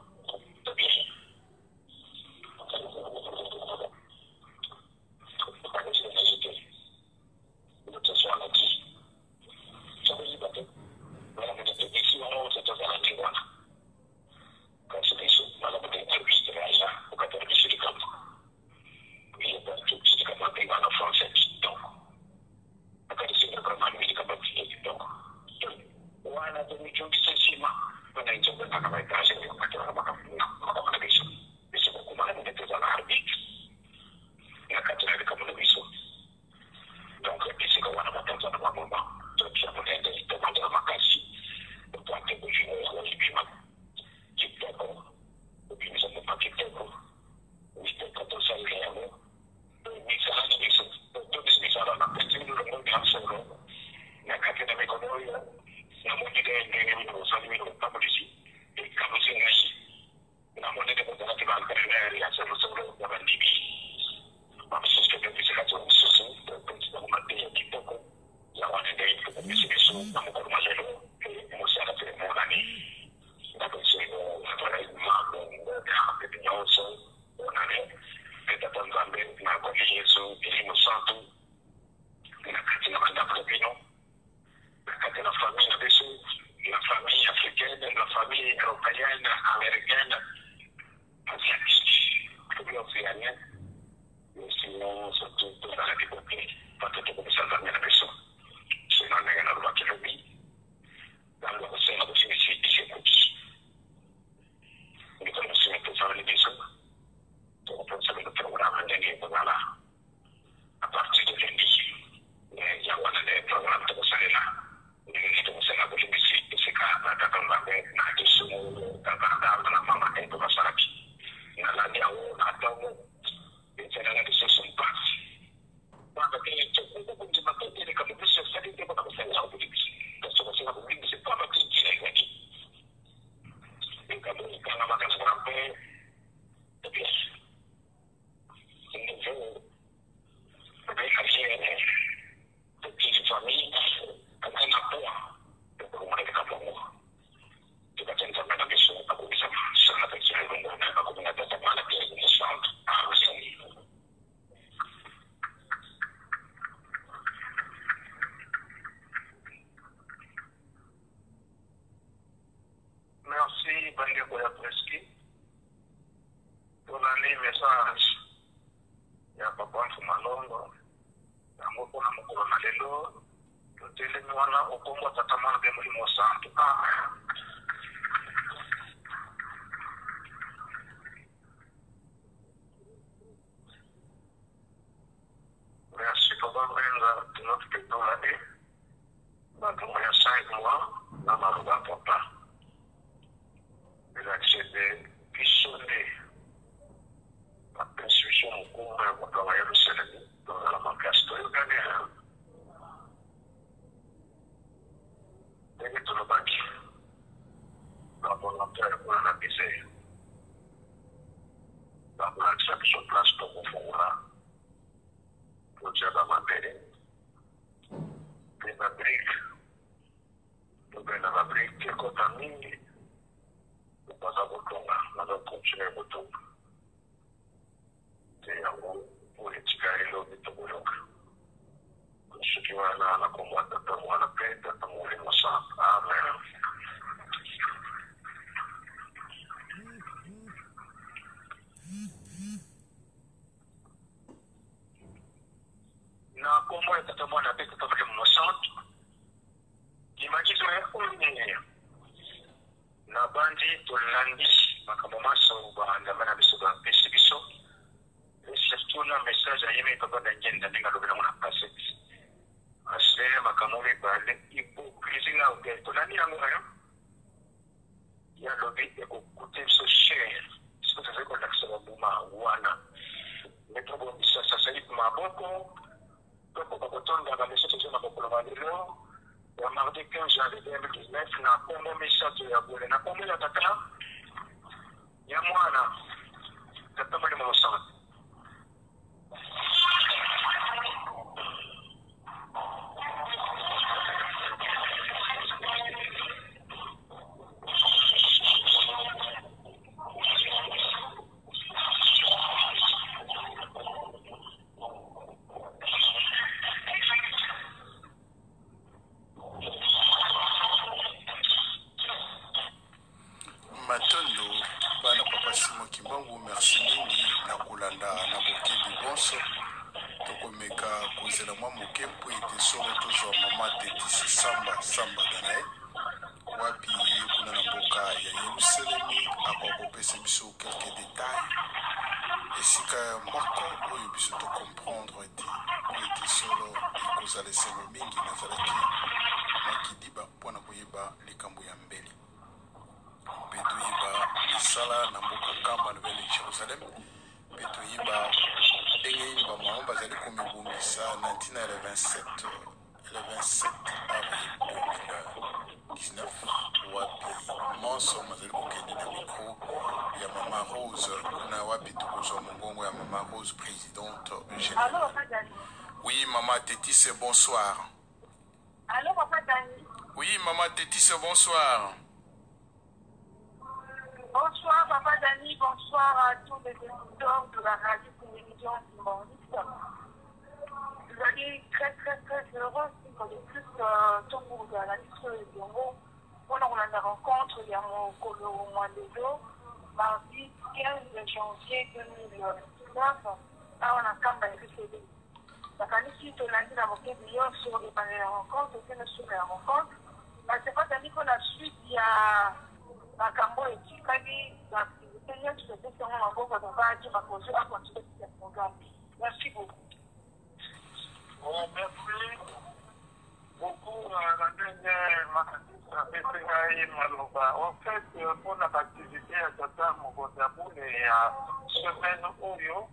Sasa hivi maboko kwa kutonda marqué 15 janvier 2019 na Congo Misato ya Bole. Na Congo ya tata ya mwana tata mali mosana. Matondo bana papa Simon Kimbangu merci mingi na kolanda na bokebi bonso tokomeka kozela mwa moke po ete solo tozwa mama Tetisi samba danae wapi ye kuna na mboka ya Yerusalemi akokopesa biso quelques détails esika moko oyo biso tocomprendre ete po ete solo ekozala esengo mingi nazalaki makidiba mpona koyeba likambo ya mbele mpe toyeba misala na mboka kamba nouvelle Jérusalem mpe toyeba ndenge bamama bazali komibongisa na ntina le 27 avril 2019 wapi monso bazali kokende na micro ya mama Rose kuna wapi tokozwa mongongo ya mama Rose présidente générale. Oui maman Tetisi bonsoir. Allô papa Dani. Oui maman Tetisi bonsoir. Bonsoir papa Dani, bonsoir à tous les éditeurs de la radio-télévision humaniste. Je suis très heureux pour les plus tout pour la liste de Congo. On a une rencontre, il y a mon colo Mwandedo, mardi 15 janvier 2019, on a quand même fait la qualité de lundi dans mon cabinet sur les panels de rencontre, c'est sur la rencontre. C'est pas Dani qu'on a suivi, il y a makambo etikali l'activité yetu tepesa ngo maboko babaji bakozi bakontinue ce programme. Merci beaucoup. Merci beaucoup la dernière maloba. En fait, pour l'activité à Tata Mogotabou et à semaine Oyo,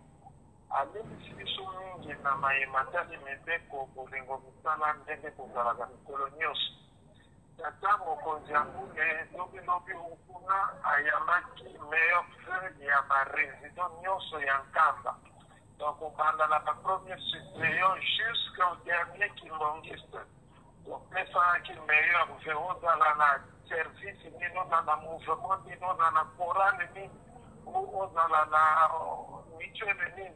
à l'émission mingi na mayematali mebeko bolingo misala ndenge kozalaka mikolo nyonso. Tata mokonzi yango lobi ukuna ayambaki meilleur feu ya barésident nyonso ya Nkamba. Donc obanda na bapremier suppléant jusqu'au dernier kimbongiste. Donc pesaki meilleur feu ozala na service nini ozala na mouvement nini ozala na chorale nini ozala na mutuelle nini.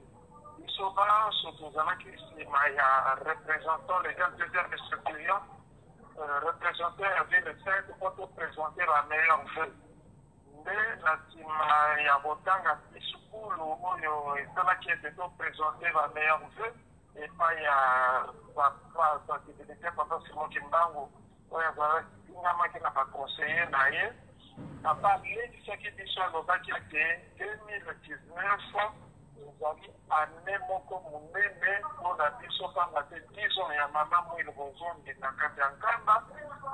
Biso banso tozalaki nsima ya représentant légal deuxième suppléant représenter la ville de Sainte pour présenter la meilleure feu. Mais la tima ya botanga isukulu oyo esalaki ete toprésenter la meilleure feu epai ya sensibilité papa Simon Kimbangu oyo azalaki ngamaki na baconseiller na ye papa alekisaki biso alobaki ete 2019 ezali ane moko monene mpona biso pamba te 10 ans ya mama mwili bozongi na kati ya Nkamba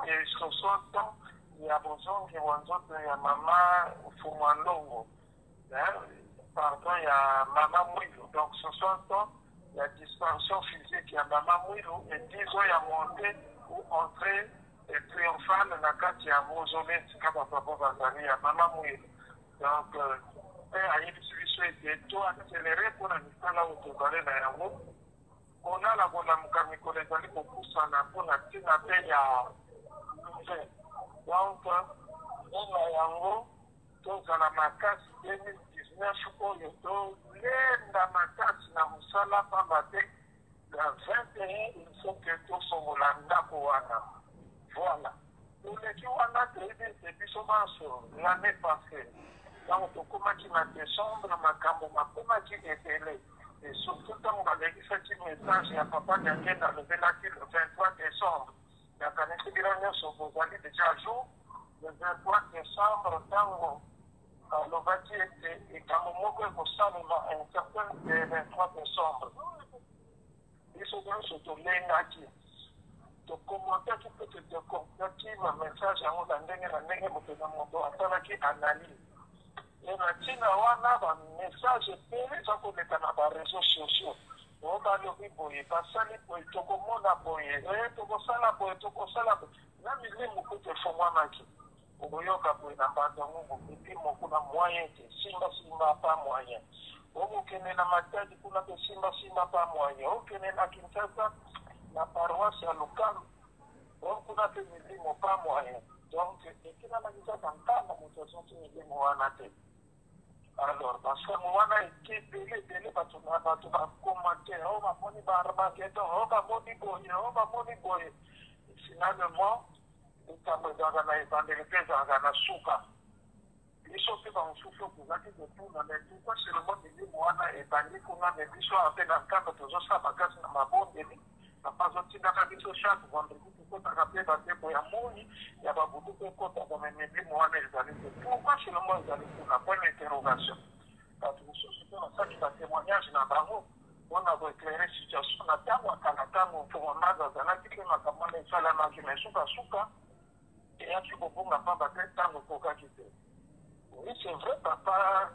e 60 ans ya bozongi wa nzoto ya mama Fumandongo pardon ya mama Mwilu. Donc 60 ans ya disparition physique ya mama Mwilu et 10 ans ya montée ou entrée triomphale na kati ya mausolée tika bapapa bazali ya mama Mwilu. Donc ayebisi biso ete toaccéléré mpona misala oyo tozali na yango konala kolamuka mikolo ezali kopusana mpona ntina mpe ya mpe. Donc mpona yango tozala makasi 2019 oyo tolenda makasi na mosala pamba te na 21 il faut que tosongola ndako wana. Voilà toleki wana toyebi ete biso banso l'année passée donc tokomaki na décembre makambo makomaki ebele et surtout ntango balekisaki message ya papa Nyangenda alobelaki le 23 décembre nakanisi bino nyonso bozali déjà jour le 23 décembre ntango alobaki ete ekambo moko ekosalema un certain le 23 décembre biso nyonso tolengaki tokomantaki mpe todekomplaki bamessage yango na ndenge moto na moto asalaki analyse. Et na wana ba message ebele eza koleka na bareseau sociaux oyo balobi boye basali boye tokomona boye tokosala boye na milimo kote fongwamaki okoyoka boye na bato yango milimo kuna moyen te simba pa moyen okokende na matadi kuna mpe simba pa moyen okende na Kinshasa na paroisse ya lokalu kuna mpe milimo pa moyen donc ekinanakisaka nkamba moto azongi milimo wana te. Alors, parce que moi, je suis belé, bato commentaire, on va moni barbaketo, on va moni boye. Finalement, nous avons dans la évangélisation dans la souka. Ils sont fait dans le souffle pour la vie de tout, mais pourquoi c'est le monde de moi, évangélisé, qu'on a des bichons en peine en camp, tous os ça, bagage dans ma bonne demi. Na pas aussi dans la bicho chaque vendredi, pour qu'on rappelle dans des boya moni, il y a pas beaucoup de côtes dans mes médias, moi, les amis. Pourquoi c'est le monde de la bonne interrogation? Quand nous sommes ça qui va témoignage dans Bango, on a éclairé la situation na tango akanatamo pour on a dans la qui ma kamane sala na qui me suka et a tu bonga pas ba tango pour quitter. Oui, c'est vrai papa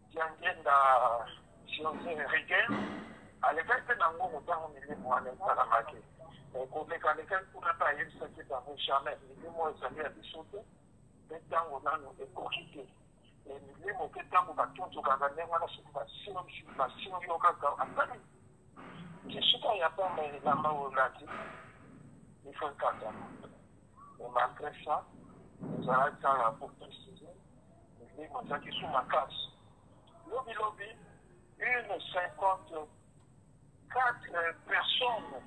qui engenda si on dit rigueur à l'époque de nango mutango ni moi na sala maki. Et qu'on est quand quelqu'un pour pas y se qui dans jamais ni moi ça vient de sauter mais tango nano est corrigé. Milimo ke tango batuntu kaka ndenge wana soki basimbi yo kaka atali kisuka ya pamba elamba olati il faut kata et malgré ça ezalaki kaka pour préciser milimo ezalaki su makasi lobi une 54 personnes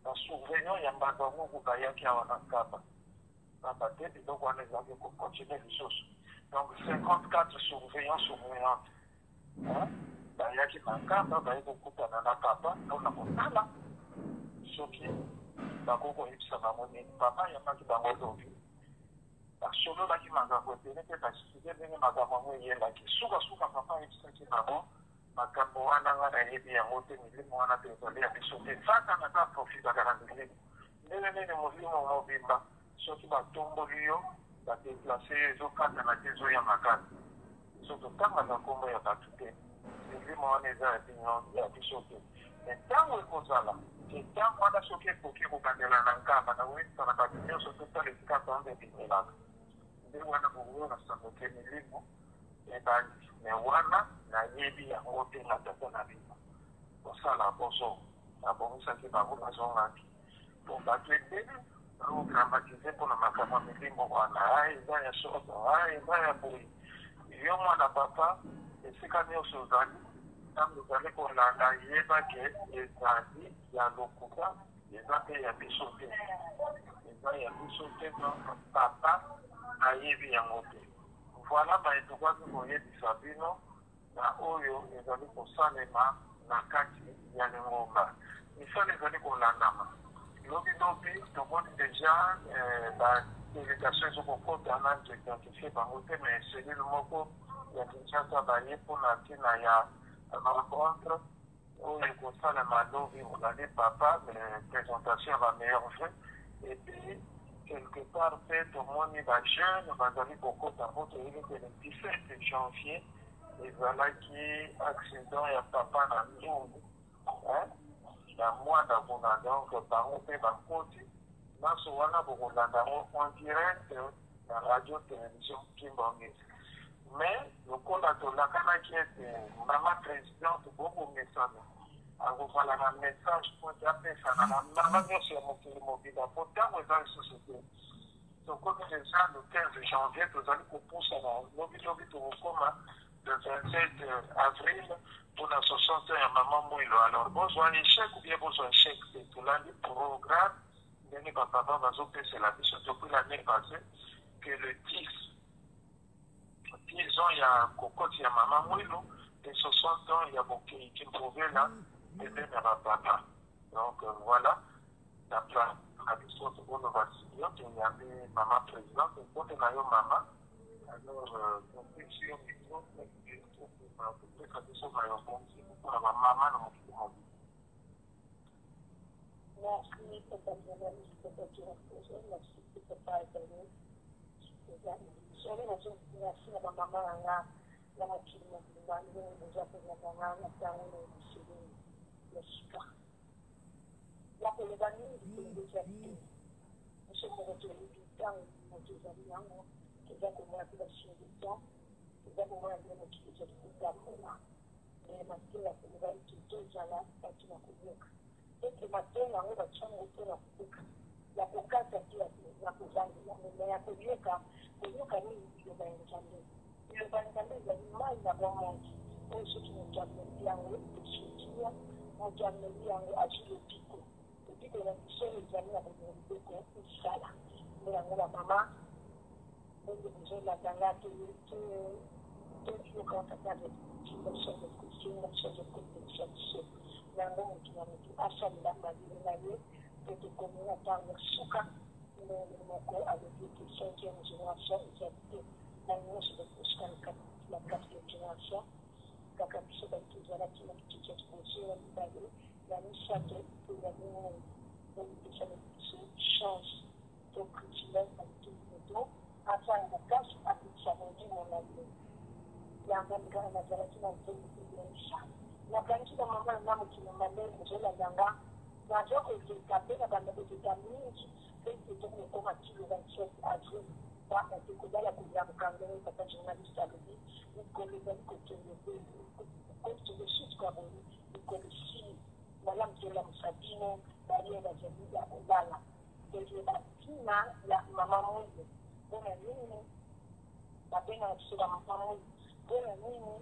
basurveillant ya mbanda mungu bayaki awa na nkaba kaba te biloko wana ezalaki kocontinue lisusu. Donc 54 surveillantes. Il y a qui manquent, il y a beaucoup de papa, on a monté là. Ce qui est d'accord, il y a papa, il y a pas qui va aujourd'hui. Parce que là, qui m'a raconté, il y a parce qu'il y a des magamans, il y a qui souvent papa, il y a qui m'a dit, ma camoana, il y a bien monté, il y a désolé, il y a sauté. Ça, ça n'a pas profité de la grande. Mais les mouvements mobiles, ceux qui vont tomber, va déplacer les autres dans la maison ya makasi. Surtout quand on a comme ya batute, c'est vraiment on est à ya bisote. Mais tant on est là, c'est tant on a choqué pour qu'il vous gagne la nangama na oui ça n'a pas bien surtout dans les cas dans des là. Ndio wana kuona sababu que milimo et ben mais wana na yebi ya wote na tata na bima. Pour ça la boso, la bonne qui va vous la zone pour battre nous dramatiser pour le macaron milimo wana eza ya soto eza ya bui yo mwana papa esikani osozali ntango ozali kolanda yeba ke ezali ya lokuta eza mpe ya biso te eza ya biso te donc papa ayebi yango te voilà baetokaki koyebisa bino na oyo ezali kosalema na kati ya lingomba misala ezali kolandama lobi tomoni déjà la délégation ezokokota na identifié bango te mais cellule moko ya Kinshasa baye mpona ntina ya rencontre oyo ekosalema lobi ozali papa présentation ya bameilleur vœu et puis quelque part mpe tomoni bajeune bazali kokota ngo toyebi ke le 17 janvier ezalaki accident ya papa na ndungu na mwanda kuna donc bango mpe bakoti nyonso wana bokolanda yango en direct na radio télévision Kimbangisi mais lokola tolakanaki ete mama présidente bobomesana akovala na message po te apesana na mama nyonso ya mokili mobila po ntango eza lisusu te tokoki déjà le 15 janvier tozali kopusa na lobilobi tokokoma le 27 avril pour la 60 ans, maman Mouilo. Alors, besoin d'échec ou bien besoin d'échec, c'est tout là, le programme, mais papa va c'est la mission depuis l'année passée, que le 10 ans, il y a Cocotte, il y a maman Mouilo, et 60 ans, il y a beaucoup qui me trouvait là, et bien, il y a papa. Donc, voilà, la tradition de mon vaccination, il y avait maman présidente, et quand il y a eu maman, alors, on peut sur le micro, peut-être que ça va être pour la maman dans mon monde. Merci pour ta journaliste, pour ta direction, merci pour ta parole. Merci à ma maman, la qui m'a dit, déjà pour la maman, la parole de le super. La pour les amis, c'est déjà dit. biso moko toyebi ntango moto ezali yango eza komona mpe basinditan eza komona mpe mokili ezali kotambola mateya ezali tozala bato na koyoka ete mateya yango batiango mpona koyoka ya kokata te ya kozangela mema ya koyoka nini liloba ya nzambe liloba ya nzambe ezali mai na bamongi oyo soki moto ameli yango esotia moto ameli yango azwi lopiko lopiko na biso ezali na bomobeko esala nde yango bamama ndenge bozolakanga toyoka kaka biso yango motu na motu asalela mabele na ye mpe tokomona ntango ya suka ndenge moko alobi ete 5e génération ezali te na nyonso bakosuka na 4e génération kaka biso bato ezalaki na kitiki ya liboso ya mibale na misato mpe ya minei oyipesana biso change to privilège na bitolimoto afana makasi apekisa mondimo na ye yango ngana nazalaki na nzembo ebenisa nakanisi na mama na mokili mandele mozolandanga nazokozeka mpe na bandakoteka mingi mpe etokokoma kilo 27 avril bana te kozala koyamuka ndenge tata journaliste alobi mikolo ezali kokende kokende susu kwa boye mikolo si balamzola mosabino balie bazali ya kolala eze batina ya mama moyo mpona nini babenga biso bamama moyo mpona nini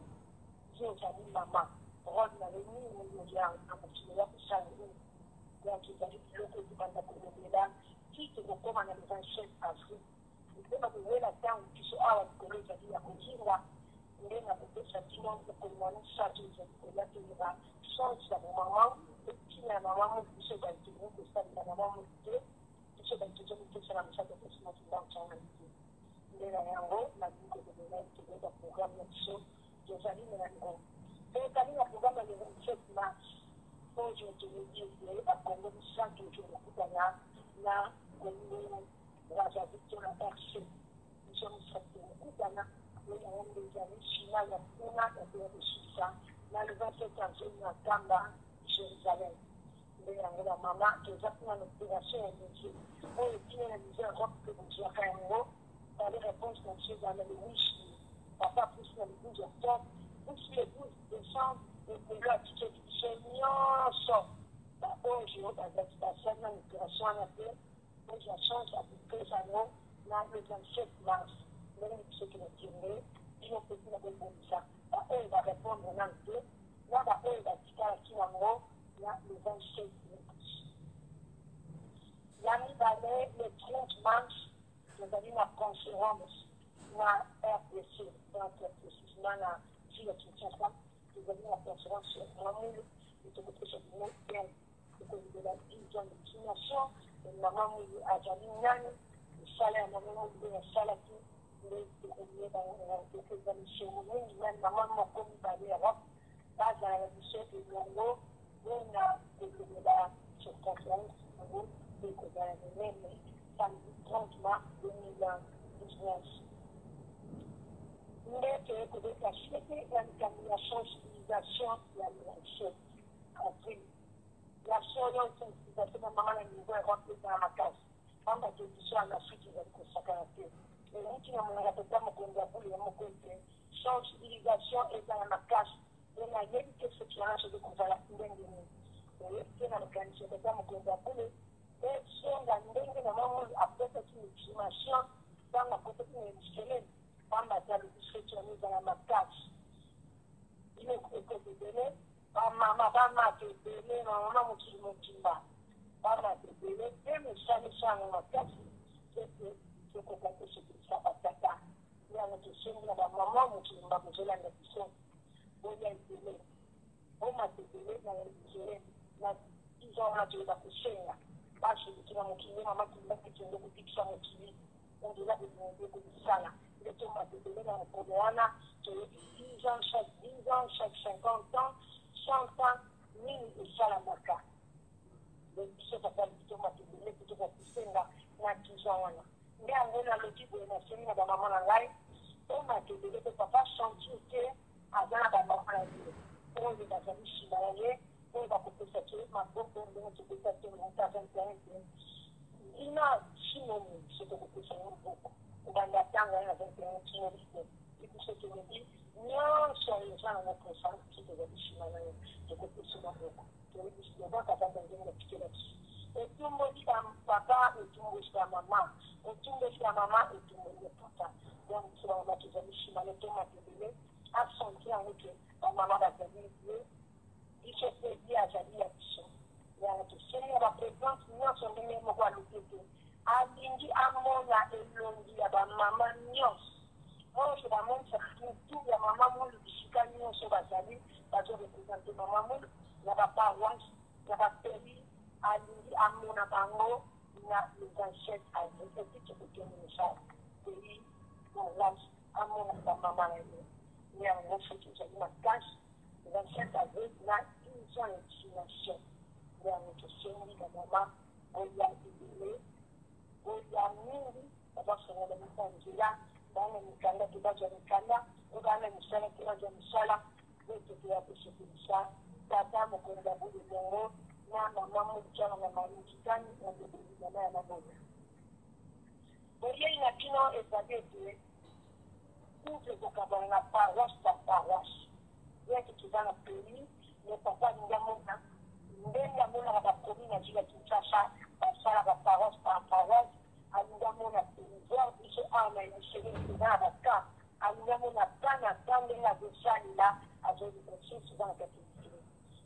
ye ezali mama role na nini na mokili ya kosala nini donc ezali biloko ezibanda kolobela ti tokokoma na le 27 avril mpona kowela ntango biso awa likolo ezali ya kozinga nde na kopesa bino okomona sato ezali koya toyeba change ya bomama etina mama moto biso baitoni kosalela mama moto te biso baitozo kopesa na mosaka kosinakindantanga te nde na yango nalingi kolobela toyeba programme ya biso tozali na yango mpe ezali na programme ya le 27 mars oyo toyebi ete bakongo misato oyo kokutana na kongo raza victor rc biso misato kokutana oyo nde ezali china ya kuna ya pea de suisa na le 27 avril na tamba jérusalem nde yango bamama toza mpona na opération ya métier oyo etina na mise europe mpe bozwaka yango bale réponse na biso ezala le 8 juillet papa plus na le 12 octobre plus le 12 décembre ekolo atike biso nyonso baoyo bazali basali na opération wana te oyo ya change apopesa yango na le 27 mars ndenge biso tokende bino mpe tina kobongisa baoyo barépondre nano te na baoyo batikalaki yango na le 27 mars ya mibale le 30 mars tozali na conférence na rdc donc précisement na ville kinshasa tozali na conférence sur mamulu etokopesa bino bien ekolobela vision de destination mama mulu azali nani misala ya mama mulu nde yasalaki nde tokoyeba tokoza misemo mingi nani mama moko mibale europe bazala na biso elongo mpona kolobela circonférence yango mpe kozala monene samedi 30 mars 2019 nde toyekobeta fete ya likambo ya sensibilisation ya le 27 avril la solo sensibilisation na mama na niveau europe ezala makasi pamba te biso ya afrique ezali kosakana te eliki na monaka tata mokonzi ya bule ya moko ete sensibilisation ezala makasi ye nayebi te sécurance eze kozala ndenge nini oyebi te na mécanicien tata mokonzi ya bule esonga ndenge na mamoli apesaki estimation ntango apesaki na yerusalem pamba te alobi soki yango ezala makasi bino ekobebele bamama bamata ebele na mama mokili mokimba bamata ebele mpe mesalisa yango makasi ete tokoka kosekisa batata yango tosengi na bamama mokimba kozolanda biso boya ebele omata ebele na yerusalem na 10 ans wana toyeba kosenga basoliki na mokili mama kimba ekende kobikisa mokili ondela ebonde komisala nde tomata ebele na mokolo wana toyebi 10 ans chaque 50 ans 100 ans nini esalamaka nde biso tata bitomata ebele kutoka kosenga na 10 ans wana nde yango nalobi boye nasengi na bamama na ngai tomata ebele mpe papa sentir te aza na bamama na ye oyo bazali nsima ya ye oyo bakopesa te maboko ndenge topesa te monta 21 te Ina Chinomi, ce que vous savez beaucoup. Ou dans la tanga avec un Chinomi. Et puis ce que je dis, non, sur les gens en opposant, qui devaient être Chinomi, de côté souvent beaucoup. Je vais dire, c'est bon, papa, dans une petite là-dessus. Et tout le monde dit à papa, et tout le monde dit à maman. Et tout le monde dit à maman, et tout le monde dit à papa. Donc, c'est un match de Chinomi, tout le monde dit, à son temps, avec la maman va venir, il se fait dire à Jali à Bichon. Seigneur la présence nyonso ndenge moko alukete alingi amona elongi ya bamama nyonso oyo bamonisa mutu ya mama mulu bisika nyonso bazali bazorepresente mama mulu na baparoise na baperi alingi amona bango na le 27 avril epui tokokeminisa pays molasi amona bamama na ye yango soki ezali makasi le 27 avril na ils ont l'indignation ya mtosengi na mama oya ibile oya mingi abasomola mitanzira bana mikanda tubaja mikanda obana misala tubaja misala wetu ya kushukisha tata mkonda budi bongo na mama mchana na marijikani na budi na ya maboga oya inakino ezabete kuze kokabana paroisse par paroisse yetu tuzana peli ne papa ndamona ndenge amona bakomi na jila kinshasa basala baparoise par paroise alingi amona territoire biso awa na emisele eza na baka alingi amona bana ta ndenge azosalela azolibosi soza na kati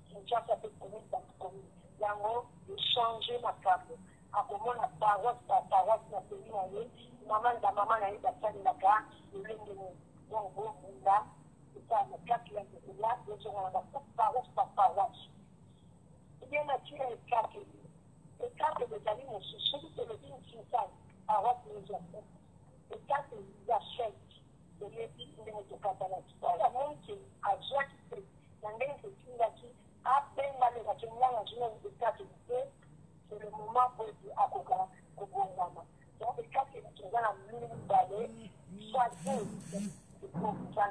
kinshasa mpe komi bakomi yango echange makambo akomona paroise par paroise na pays na ye mama na ye basalelaka elenge nini donc bobunda eza na kati ya nzela ezongana baparoise par paroise bien naturel et quatre. Et quatre de Dalino, celui de l'Église Sinsan, à Rock Maison. Et quatre de la chèque de l'Église de Métocatala. La monde qui a joué, dans les études qui a peine mal la Kenya, la journée de quatre, c'est le moment pour Akoka, au bon moment. Donc, les quatre qui sont dans la mine d'aller, soit deux, c'est pour ça,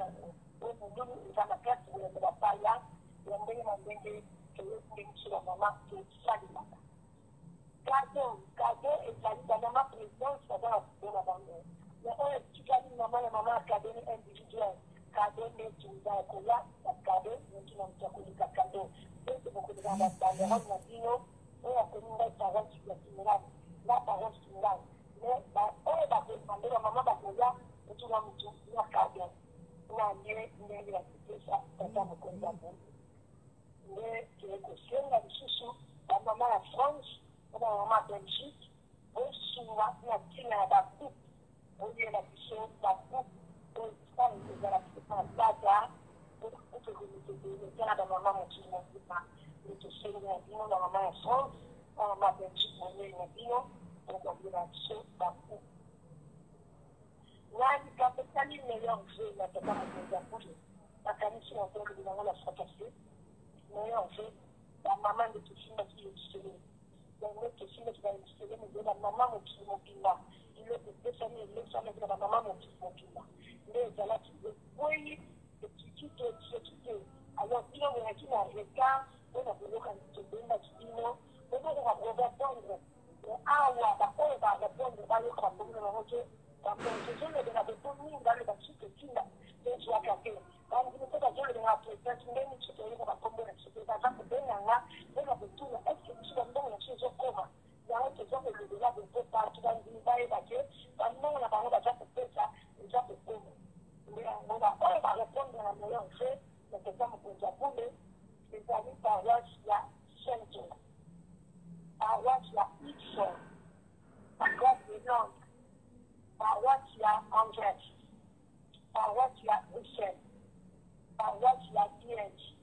au bout de la classe, vous ne pouvez pas là, et on va sur la maman qui est salimata. Cadeau et la maman présidente, ça va dans la bande. Mais on est petit cadeau, maman a cadeau individuel. Cadeau, mais tu nous as collé, cadeau, mais tu n'as pas collé cadeau. Donc, c'est beaucoup de gens dans le rôle, on a dit non, on a connu une parole sur la similaire, la parole similaire. Mais, on va demander, la maman va collé, et tu vas me dire, il y a cadeau. On a dit, il y a ça, ça va me condamner. Mais qui est question, la Bissou, la maman en France, la maman en Belgique, au Souva, la Tine à la coupe, au lieu de la Bissou, la coupe, au Espagne, de la coupe en Dada, pour que vous me dites, la maman qui m'a dit, le dossier de la Bino, la maman en France, la maman en Belgique, mon nez, la Bino, pour qu'on ait la Bissou, la coupe. Là, il y a peut-être une meilleure jeu, la tête à la coupe, la canisse, on peut évidemment la fracasser. Mais en fait, la maman de tout film qui est discutée. Donc, le film qui va être discuté, mais la maman qui est mobile là. Il est de famille, il est famille de la maman qui est mobile là. Mais il y a là qui veut voyer, et qui quitte, alors, il y a un qui n'a regard, on a voulu quand il se donne la spino, on va répondre. Ah, ouais, d'accord, on va répondre, on va le prendre, on va le parce que je suis de la dépense, dans le bâtiment que tu as, et tu as capté. Quand vous êtes à jouer dans la présence, même si tu es dans la commune, si tu es dans la commune, dans la retour, est-ce que tu vas dans la chose comment? Il y a un exemple de delà de deux parties dans une baille baguette, quand on a parlé déjà pour ça, déjà pour comment. Mais on va répondre dans la meilleure fait, mais c'est comme pour Japon, les amis paroisse, il y a 5 jours. Paroisse, il y a X, paroisse, il y a Nantes. Paroisse, il y a Angers. Paroisse, il y a Bruxelles. Paroisse, il y a Liège.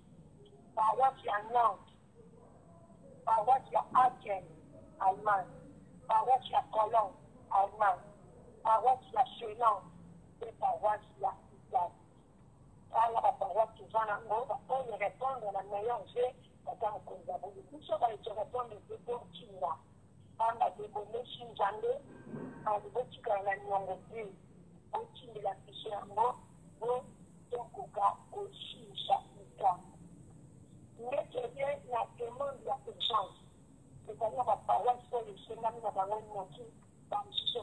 Paroisse, il y a Nantes. Paroisse, il y a Aachen, Allemagne. Paroisse, il y a Cologne, Allemagne. Paroisse, il y a Chélan. Et paroisse, il y a Italie. Alors, la paroisse, qui va en haut, on va répondre à la meilleure jeu, quand on va tout ça va te répondre de deux qui là. On va débonner si jamais, on va dire qu'on a mis en reprise, on tire la fichier en haut, on donc aussi chaque mais que bien la demande de la urgence, c'est-à-dire la paroisse sur les esengami na bango motu bamosusu